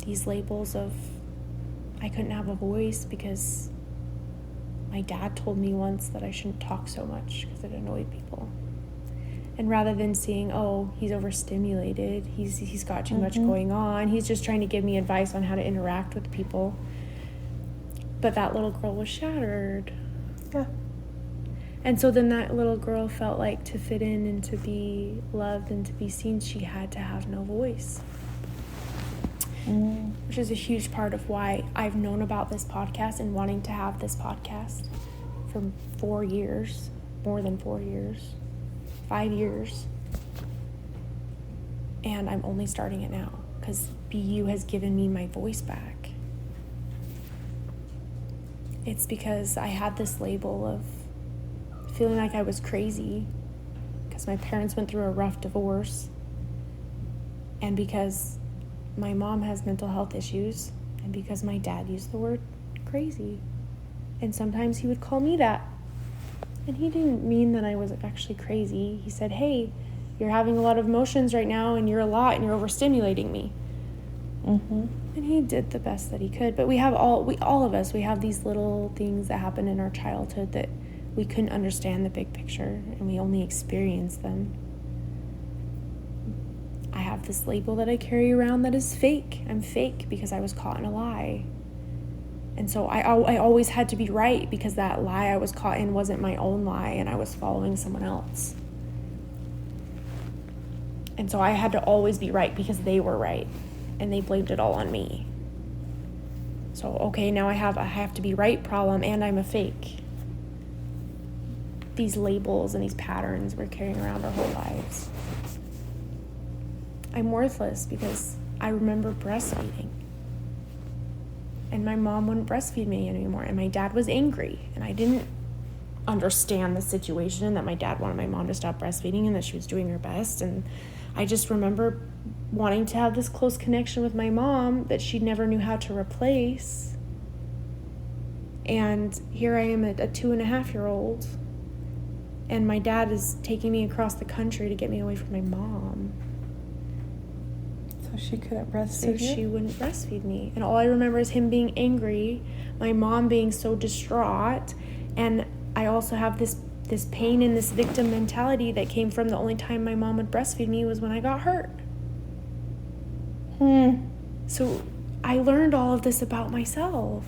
These labels of I couldn't have a voice because my dad told me once that I shouldn't talk so much because it annoyed people. And rather than seeing, oh, he's overstimulated, he's got too much going on, he's just trying to give me advice on how to interact with people. But that little girl was shattered. Yeah. And so then that little girl felt like to fit in and to be loved and to be seen, she had to have no voice. Which is a huge part of why I've known about this podcast and wanting to have this podcast for 4 years, more than 4 years, 5 years. And I'm only starting it now because BU has given me my voice back. It's because I had this label of feeling like I was crazy because my parents went through a rough divorce, and because my mom has mental health issues, and because my dad used the word crazy. And sometimes he would call me that. And he didn't mean that I was actually crazy. He said, hey, you're having a lot of emotions right now, and you're a lot, and you're overstimulating me. And he did the best that he could. But we have all of us have these little things that happen in our childhood that we couldn't understand the big picture, and we only experienced them. I have this label that I carry around that is fake. I'm fake because I was caught in a lie. And so I always had to be right because that lie I was caught in wasn't my own lie, and I was following someone else. And so I had to always be right because they were right, and they blamed it all on me. So, okay, now I have to be right problem, and I'm a fake. These labels and these patterns we're carrying around our whole lives. I'm worthless because I remember breastfeeding. And my mom wouldn't breastfeed me anymore. And my dad was angry. And I didn't understand the situation and that my dad wanted my mom to stop breastfeeding and that she was doing her best. And I just remember wanting to have this close connection with my mom that she never knew how to replace. And here I am at a 2.5-year-old. And my dad is taking me across the country to get me away from my mom. So she couldn't breastfeed you? So she wouldn't breastfeed me. And all I remember is him being angry, my mom being so distraught, and I also have this pain and this victim mentality that came from the only time my mom would breastfeed me was when I got hurt. So I learned all of this about myself.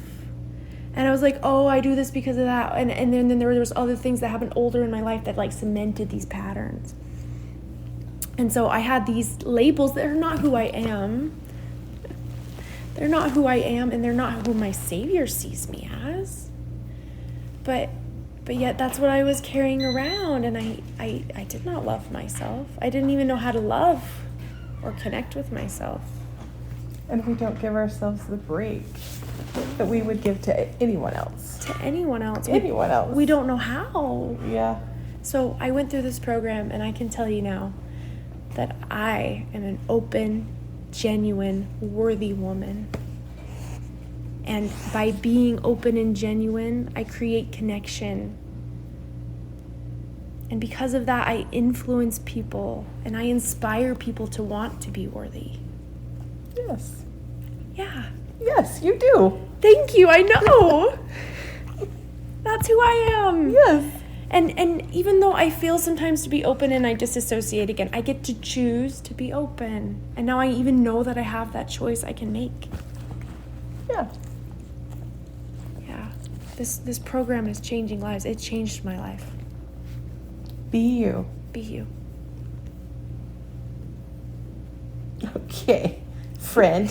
And I was like, oh, I do this because of that. And then there was other things that happened older in my life that like cemented these patterns. And so I had these labels that are not who I am. They're not who I am, and they're not who my Savior sees me as. But yet that's what I was carrying around, and I did not love myself. I didn't even know how to love or connect with myself. And we don't give ourselves the break that we would give to anyone else. To anyone else. Anyone else. We don't know how. Yeah. So I went through this program, and I can tell you now that I am an open, genuine, worthy woman. And by being open and genuine, I create connection. And because of that, I influence people, and I inspire people to want to be worthy. Yes. Yeah. Yes, you do. Thank you, I know. That's who I am. Yes. And even though I feel sometimes to be open and I disassociate again, I get to choose to be open. And now I even know that I have that choice I can make. Yeah. This program is changing lives. It changed my life. Be you. Be you. Okay, friend.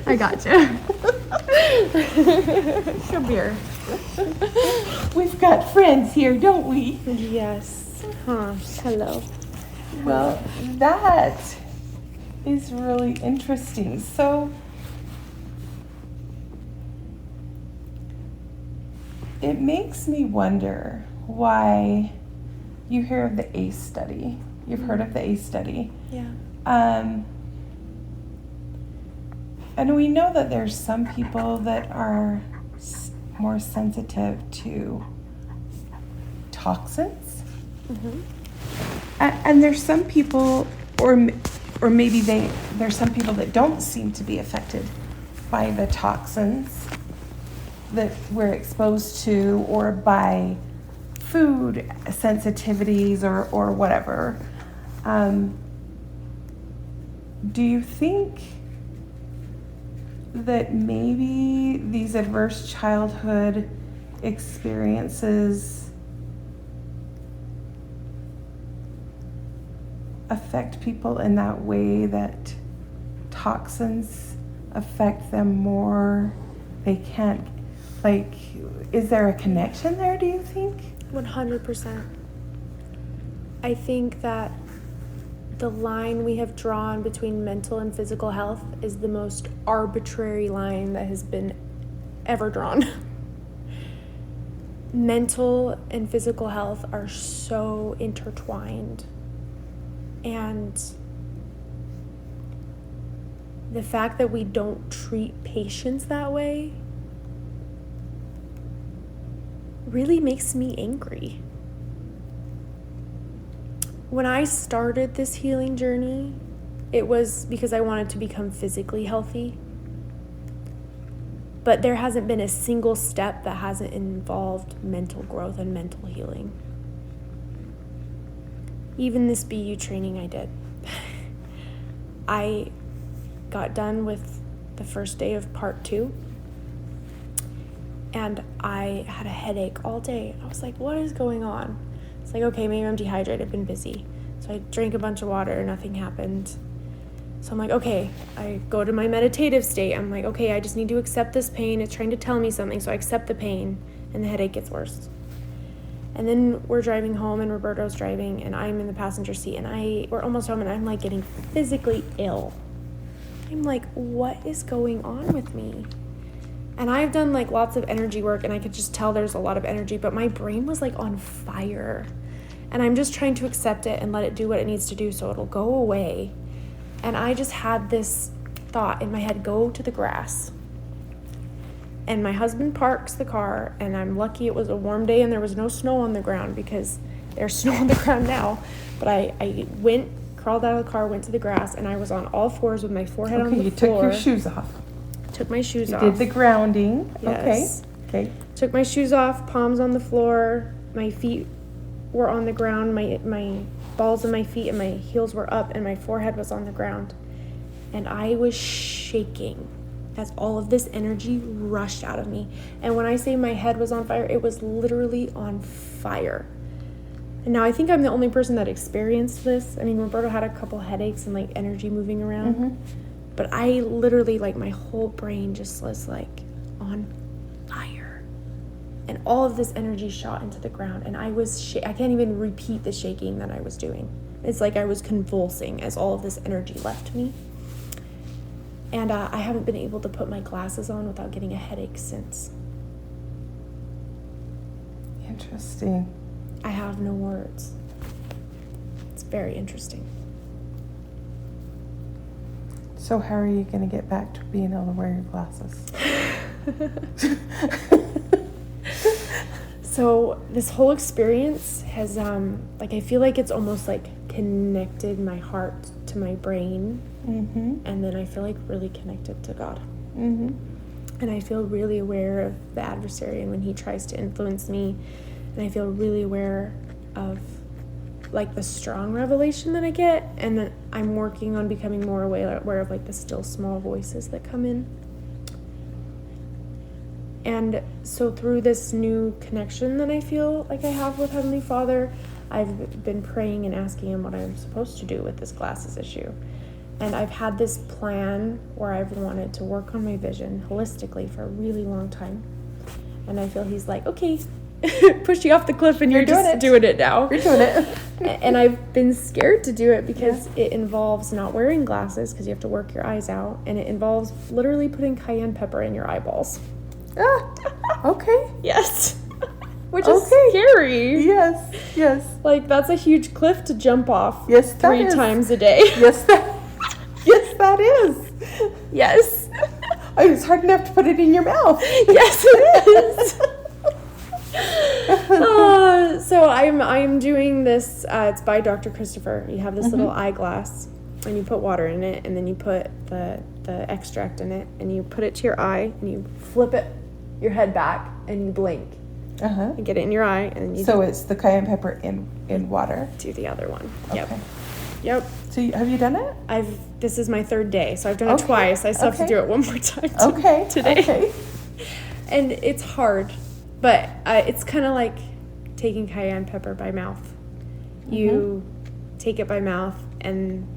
I gotcha. Come here. We've got friends here, don't we? Yes. Huh. Hello. Well, that is really interesting. So, it makes me wonder why you hear of the ACE study. You've heard of the ACE study. Yeah. And we know that there's some people that are more sensitive to toxins. Mm-hmm. And there's some people, or maybe there's some people that don't seem to be affected by the toxins that we're exposed to, or by food sensitivities or whatever. Do you think that maybe these adverse childhood experiences affect people in that way, that toxins affect them more? They can't, like, is there a connection there, do you think? 100%. I think that the line we have drawn between mental and physical health is the most arbitrary line that has been ever drawn. Mental and physical health are so intertwined. And the fact that we don't treat patients that way really makes me angry. When I started this healing journey, it was because I wanted to become physically healthy. But there hasn't been a single step that hasn't involved mental growth and mental healing. Even this BU training I did. I got done with the first day of part 2. And I had a headache all day. I was like, what is going on? It's like, okay, maybe I'm dehydrated, I've been busy. So I drank a bunch of water, nothing happened. So I'm like, okay, I go to my meditative state. I'm like, okay, I just need to accept this pain. It's trying to tell me something. So I accept the pain and the headache gets worse. And then we're driving home and Roberto's driving and I'm in the passenger seat and we're almost home and I'm like getting physically ill. I'm like, what is going on with me? And I've done like lots of energy work and I could just tell there's a lot of energy, but my brain was like on fire. And I'm just trying to accept it and let it do what it needs to do so it'll go away. And I just had this thought in my head, go to the grass. And my husband parks the car and I'm lucky it was a warm day and there was no snow on the ground because there's snow on the ground now. But I crawled out of the car, went to the grass, and I was on all fours with my forehead on the floor. Okay, you took your shoes off. Took my shoes off. You did the grounding. Yes. Okay. Took my shoes off, palms on the floor, my feet were on the ground, my balls of my feet and my heels were up and my forehead was on the ground. And I was shaking as all of this energy rushed out of me. And when I say my head was on fire, it was literally on fire. And now I think I'm the only person that experienced this. I mean, Roberto had a couple headaches and like energy moving around. Mm-hmm. But I literally, like, my whole brain just was like on fire. And all of this energy shot into the ground. And I can't even repeat the shaking that I was doing. It's like I was convulsing as all of this energy left me. And I haven't been able to put my glasses on without getting a headache since. Interesting. I have no words. It's very interesting. So how are you going to get back to being able to wear your glasses? So this whole experience has, I feel like it's almost like connected my heart to my brain. Mm-hmm. And then I feel like really connected to God. Mm-hmm. And I feel really aware of the adversary and when he tries to influence me. And I feel really aware of like the strong revelation that I get. And then I'm working on becoming more aware of like the still small voices that come in. And so through this new connection that I feel like I have with Heavenly Father, I've been praying and asking him what I'm supposed to do with this glasses issue. And I've had this plan where I've wanted to work on my vision holistically for a really long time. And I feel he's like, okay, push you off the cliff and you're just doing it now. You're doing it. And I've been scared to do it because it involves not wearing glasses because you have to work your eyes out. And it involves literally putting cayenne pepper in your eyeballs. Okay. Yes. Which is scary. Yes. Like, that's a huge cliff to jump off. Yes, that 3 is. times a day. Yes, that is. Yes. It's hard enough to put it in your mouth. Yes, it is. So I'm doing this. It's by Dr. Christopher. You have this little eyeglass, and you put water in it, and then you put the extract in it, and you put it to your eye, and you flip it, your head back, and you blink. And get it in your eye, and then you. So it's the cayenne pepper in water. Do the other one. Okay. Yep. So have you done it? This is my 3rd day, so I've done it twice. I still have to do it one more time today. Okay. And it's hard, but it's kind of like taking cayenne pepper by mouth. You take it by mouth, and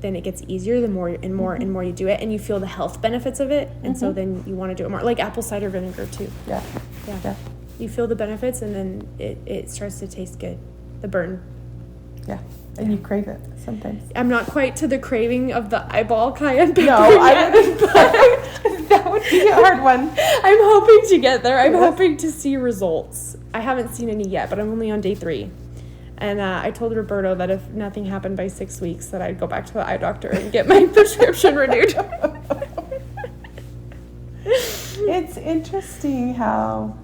then it gets easier the more and more and more you do it, and you feel the health benefits of it, and so then you want to do it more. Like apple cider vinegar too. Yeah. You feel the benefits, and then it starts to taste good. The burn. Yeah. And you crave it sometimes. I'm not quite to the craving of the eyeball cayenne pepper. No, I wouldn't. That would be a hard one. I'm hoping to get there. I'm hoping to see results. I haven't seen any yet, but I'm only on day 3. And I told Roberto that if nothing happened by 6 weeks, that I'd go back to the eye doctor and get my prescription renewed. It's interesting how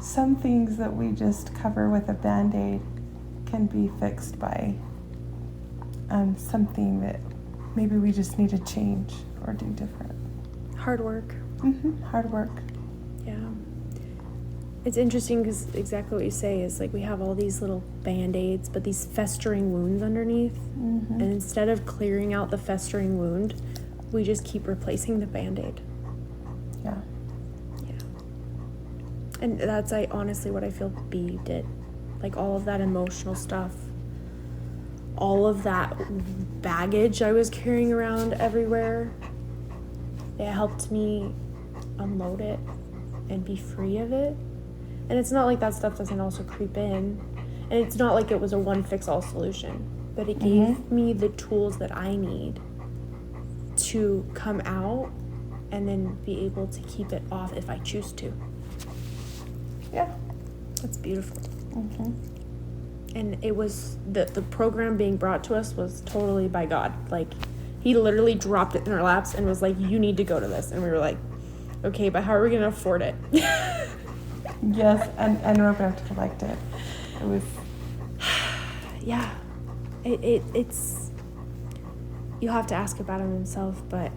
some things that we just cover with a Band-Aid can be fixed by something that maybe we just need to change or do different. Hard work. Hard work. Yeah. It's interesting because exactly what you say is like we have all these little Band-Aids, but these festering wounds underneath. And instead of clearing out the festering wound, we just keep replacing the Band-Aid. Yeah. And that's honestly what I feel B did. Like all of that emotional stuff, all of that baggage I was carrying around everywhere, it helped me unload it and be free of it. And it's not like that stuff doesn't also creep in. And it's not like it was a one-fix-all solution. But it gave me the tools that I need to come out and then be able to keep it off if I choose to. Yeah. That's beautiful. And it was the program being brought to us was totally by God. Like, he literally dropped it in our laps and was like, you need to go to this. And we were like, okay, but how are we going to afford it? Yes, and Roberto liked it. It was... Yeah. It's... You'll have to ask about him himself, but...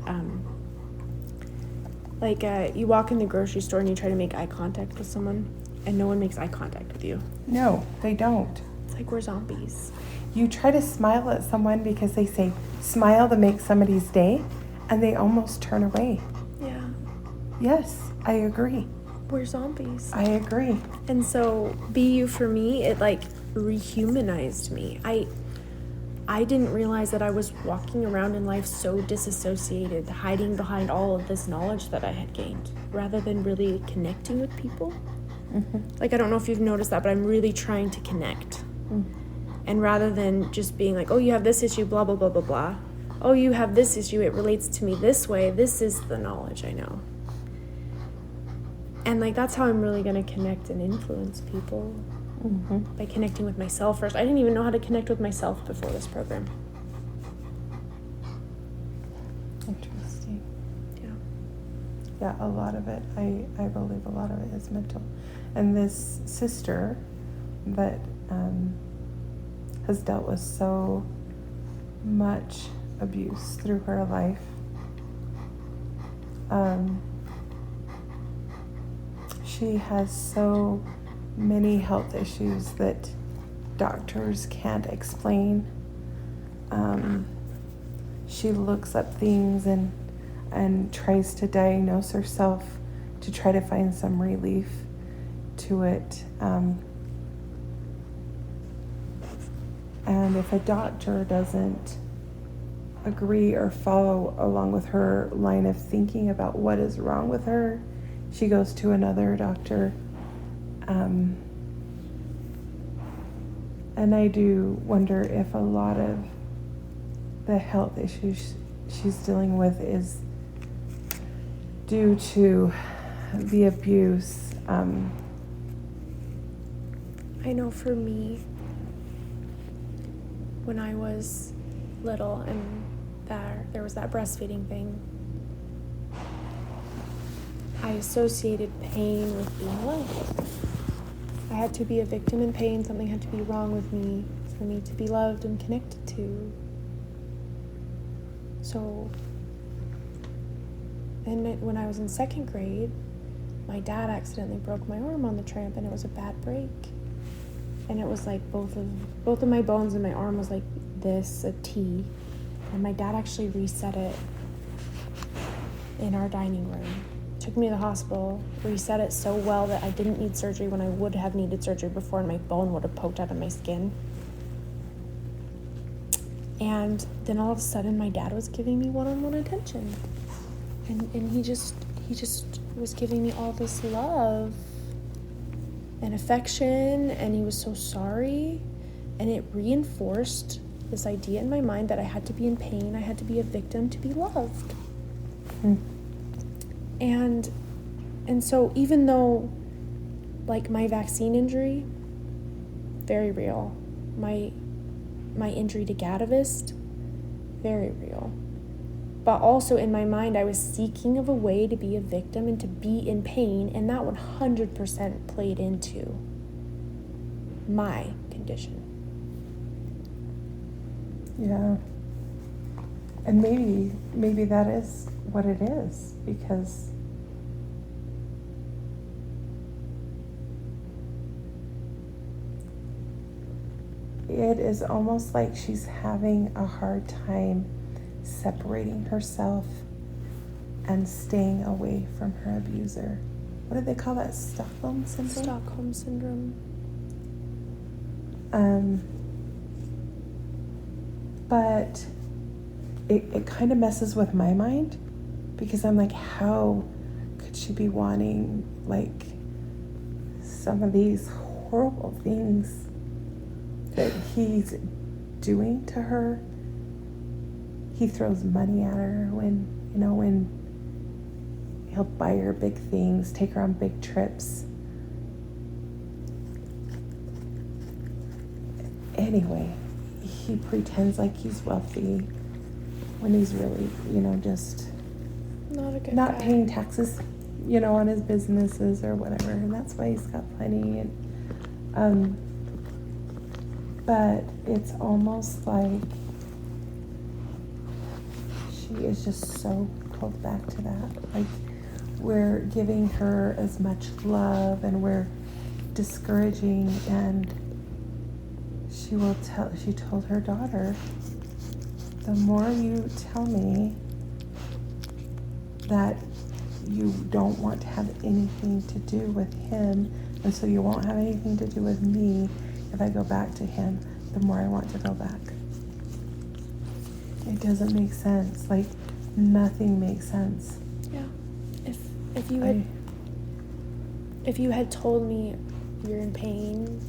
you walk in the grocery store and you try to make eye contact with someone, and no one makes eye contact with you. No, they don't. It's like we're zombies. You try to smile at someone because they say, smile to make somebody's day, and they almost turn away. Yeah. Yes, I agree. We're zombies. I agree. And so, BU for me, it rehumanized me. I didn't realize that I was walking around in life so disassociated, hiding behind all of this knowledge that I had gained, rather than really connecting with people. I don't know if you've noticed that, but I'm really trying to connect. And rather than just being like, oh, you have this issue, blah, blah, blah, blah, blah. Oh, you have this issue, it relates to me this way. This is the knowledge I know. And that's how I'm really going to connect and influence people. By connecting with myself first. I didn't even know how to connect with myself before this program. Interesting. Yeah. Yeah, a lot of it, I believe a lot of it is mental. And this sister that has dealt with so much abuse through her life, she has so many health issues that doctors can't explain. She looks up things and tries to diagnose herself to try to find some relief to it. And if a doctor doesn't agree or follow along with her line of thinking about what is wrong with her, she goes to another doctor. And I do wonder if a lot of the health issues she's dealing with is due to the abuse. I know for me, when I was little and there was that breastfeeding thing, I associated pain with being loved. I had to be a victim in pain. Something had to be wrong with me for me to be loved and connected to. So then when I was in 2nd grade, my dad accidentally broke my arm on the tramp, and it was a bad break. And it was like both of my bones in my arm was like this, a T. And my dad actually reset it in our dining room. Took me to the hospital, reset it so well that I didn't need surgery when I would have needed surgery before, and my bone would have poked out of my skin. And then all of a sudden my dad was giving me one-on-one attention. And he just was giving me all this love and affection, and he was so sorry, and it reinforced this idea in my mind that I had to be in pain, I had to be a victim to be loved. And so even though, like, my vaccine injury, very real, my injury to Gadavist, very real, but also in my mind I was seeking of a way to be a victim and to be in pain, and that 100% played into my condition. Yeah. And maybe that is what it is, because it is almost like she's having a hard time separating herself and staying away from her abuser. What do they call that? Stockholm syndrome? Stockholm syndrome. But it kind of messes with my mind, because I'm like, how could she be wanting, like, some of these horrible things that he's doing to her? He throws money at her when he'll buy her big things, take her on big trips. Anyway, he pretends like he's wealthy when he's really, just not a good not guy. paying taxes, on his businesses or whatever, and that's why he's got plenty. And but it's almost like she is just so pulled back to that. Like, we're giving her as much love and we're discouraging, and she told her daughter, the more you tell me that you don't want to have anything to do with him, and so you won't have anything to do with me if I go back to him, the more I want to go back. It doesn't make sense. Like, nothing makes sense. Yeah. If you had told me you're in pain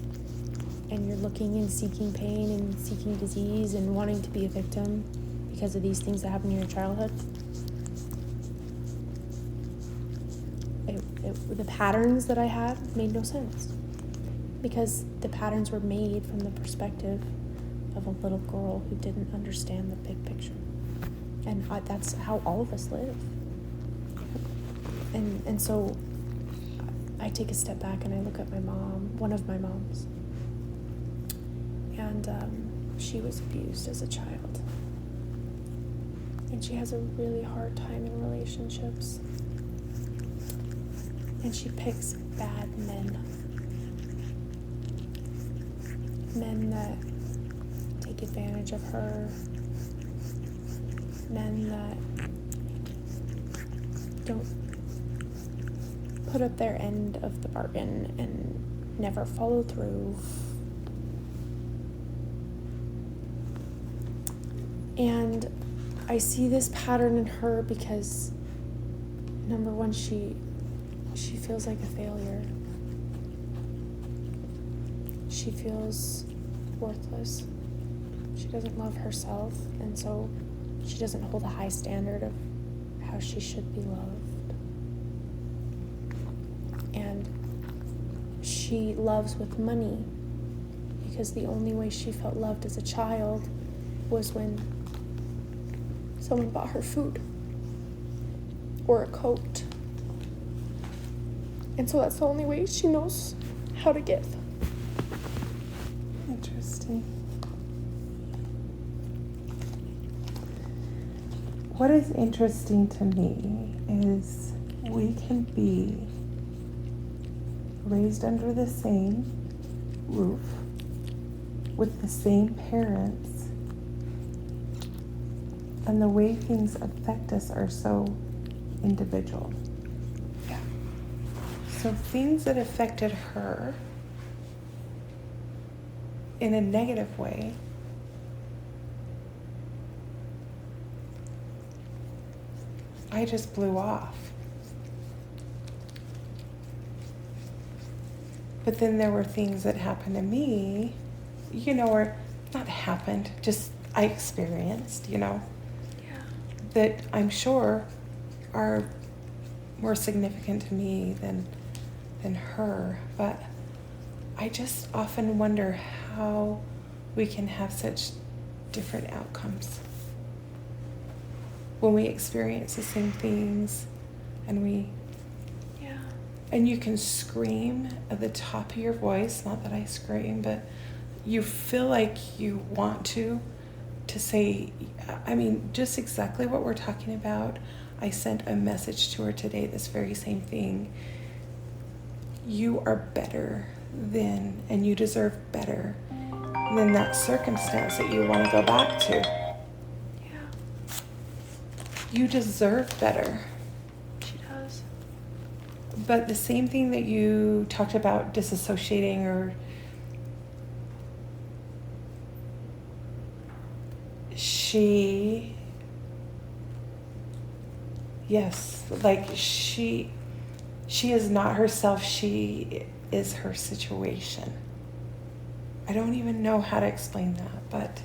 and you're looking and seeking pain and seeking disease and wanting to be a victim because of these things that happened in your childhood, the patterns that I had made no sense, because the patterns were made from the perspective of a little girl who didn't understand the big picture. And that's how all of us live. And so I take a step back and I look at my mom, one of my moms, and she was abused as a child. And she has a really hard time in relationships. And she picks bad men. Men that take advantage of her. Men that put up their end of the bargain and never follow through. And I see this pattern in her because, number one, she feels like a failure. She feels worthless. She doesn't love herself, and so she doesn't hold a high standard of how she should be loved. And she loves with money because the only way she felt loved as a child was when someone bought her food or a coat. And so that's the only way she knows how to give. Interesting. What is interesting to me is we can be raised under the same roof with the same parents, and the way things affect us are so individual. Yeah. So things that affected her in a negative way I just blew off. But then there were things that happened to me, or not happened, just I experienced, Yeah. that I'm sure are more significant to me than her. But I just often wonder how we can have such different outcomes when we experience the same things, and you can scream at the top of your voice, not that I scream, but you feel like you want to say, just exactly what we're talking about. I sent a message to her today, this very same thing. You are better than, and you deserve better than that circumstance that you want to go back to. Yeah. You deserve better. She does. But the same thing that you talked about disassociating, or she is not herself, she is her situation. I don't even know how to explain that, but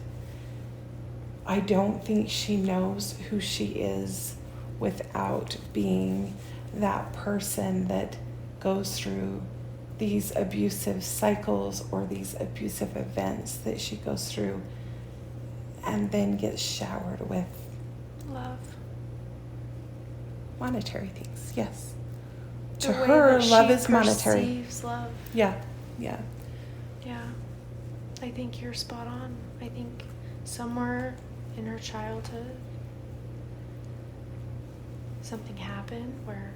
I don't think she knows who she is without being that person that goes through these abusive cycles or these abusive events that she goes through, and then gets showered with Love. monetary things. Yes. The To way her, that love she is monetary. perceives love. Yeah. Yeah. I think you're spot on. I think somewhere in her childhood, something happened where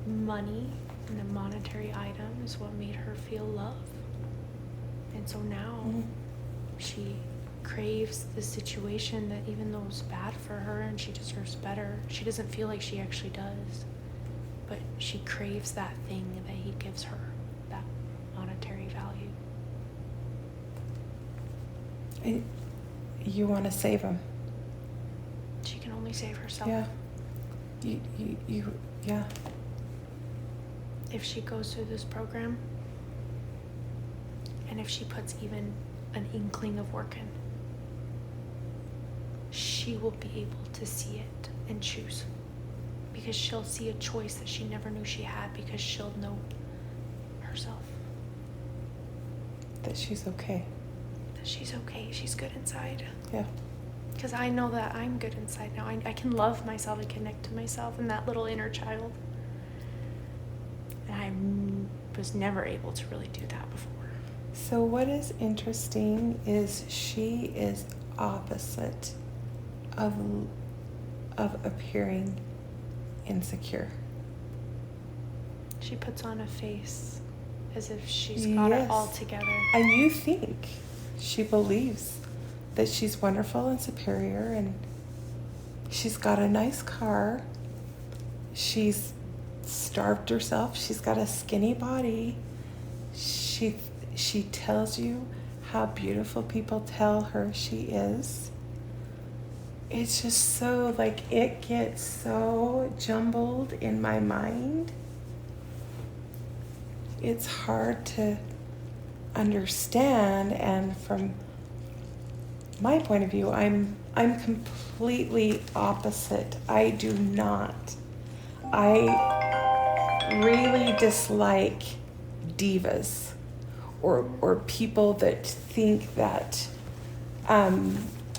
money and a monetary item is what made her feel love. And so now she craves the situation that, even though it's bad for her and she deserves better, she doesn't feel like she actually does. But she craves that thing that he gives her, that monetary value. You want to save him. She can only save herself. Yeah. Yeah. If she goes through this program, and if she puts even an inkling of work in, she will be able to see it and choose. Because she'll see a choice that she never knew she had, because she'll know herself. That she's okay. That she's okay. She's good inside. Yeah. Because I know that I'm good inside now. I can love myself and connect to myself and that little inner child. And I was never able to really do that before. So what is interesting is she is opposite of appearing insecure. She puts on a face as if she's got it all together. And you think she believes that she's wonderful and superior, and she's got a nice car. She's starved herself. She's got a skinny body. She tells you how beautiful people tell her she is. It's just so, like, it gets so jumbled in my mind. It's hard to understand, and from my point of view, I'm completely opposite. I really dislike divas or people that think that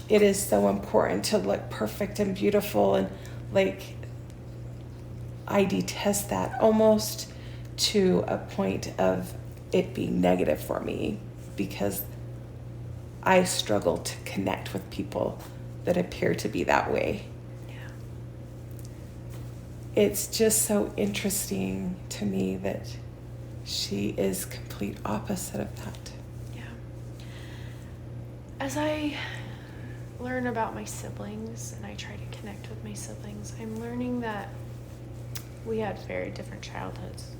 it is so important to look perfect and beautiful, and like, I detest that almost to a point of it being negative for me, because I struggle to connect with people that appear to be that way. Yeah. It's just so interesting to me that she is complete opposite of that. Yeah. As I learn about my siblings and I try to connect with my siblings, I'm learning that we had very different childhoods,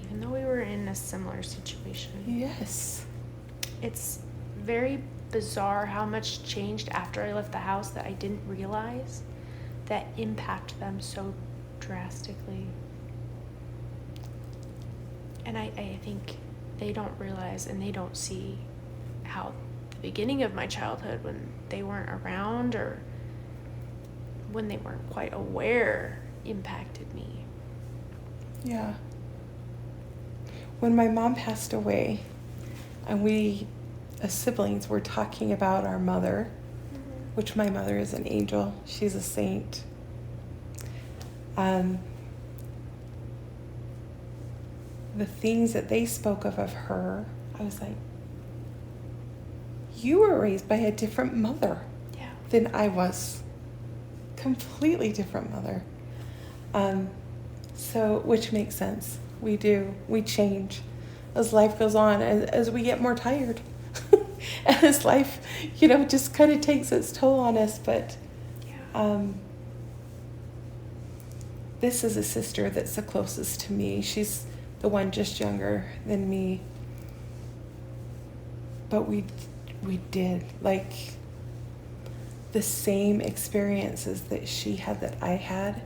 even though we were in a similar situation. Yes. It's very bizarre how much changed after I left the house that I didn't realize that impacted them so drastically. And I think they don't realize and they don't see how the beginning of my childhood, when they weren't around or when they weren't quite aware, impacted me. Yeah. When my mom passed away, and we as siblings were talking about our mother, which my mother is an angel. She's a saint. The things that they spoke of her, I was like, you were raised by a different mother than I was. Completely different mother. So, which makes sense. We do. We change as life goes on, as we get more tired. And as life, just kind of takes its toll on us. But this is a sister that's the closest to me. She's the one just younger than me. But we did, like, the same experiences that she had that I had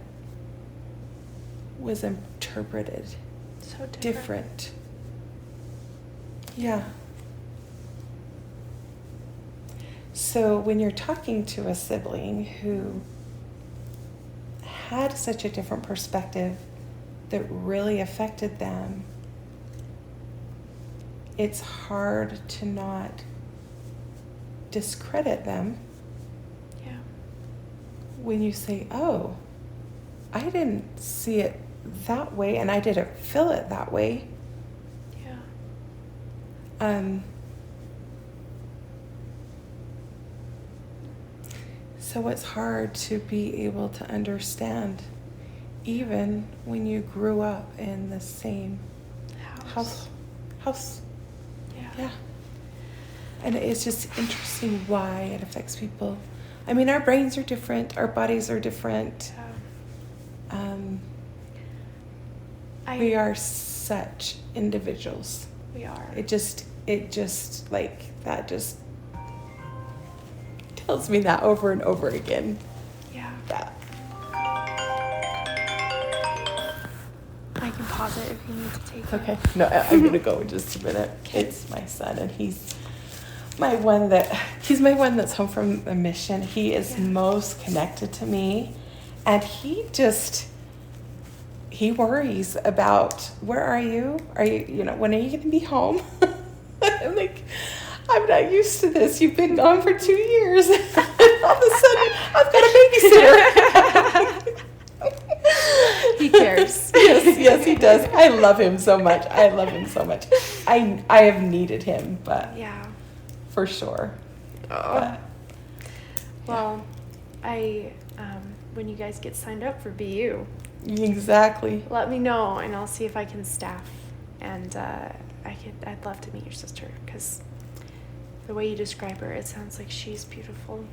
was interpreted so different. Yeah. So when you're talking to a sibling who had such a different perspective that really affected them, it's hard to not discredit them. Yeah. When you say, oh, I didn't see it that way and I didn't feel it that way. Yeah. So it's hard to be able to understand, even when you grew up in the same house. Yeah. And it's just interesting why it affects people. I mean, our brains are different, our bodies are different. We are such individuals. We are. It just like that just tells me that over and over again. Yeah. Yeah. I can pause it if you need to take it. Okay. No, I'm gonna go in just a minute. It's my son, and he's my one that's home from a mission. He is most connected to me, and he worries about, where are you? Are you, when are you going to be home? I'm like, I'm not used to this. You've been gone for 2 years. And all of a sudden, I've got a babysitter. He cares. Yes, he does. I love him so much. I have needed him, but yeah, for sure. Oh. Well, when you guys get signed up for BU, exactly. let me know, and I'll see if I can staff. And I'd love to meet your sister, because the way you describe her, it sounds like she's beautiful.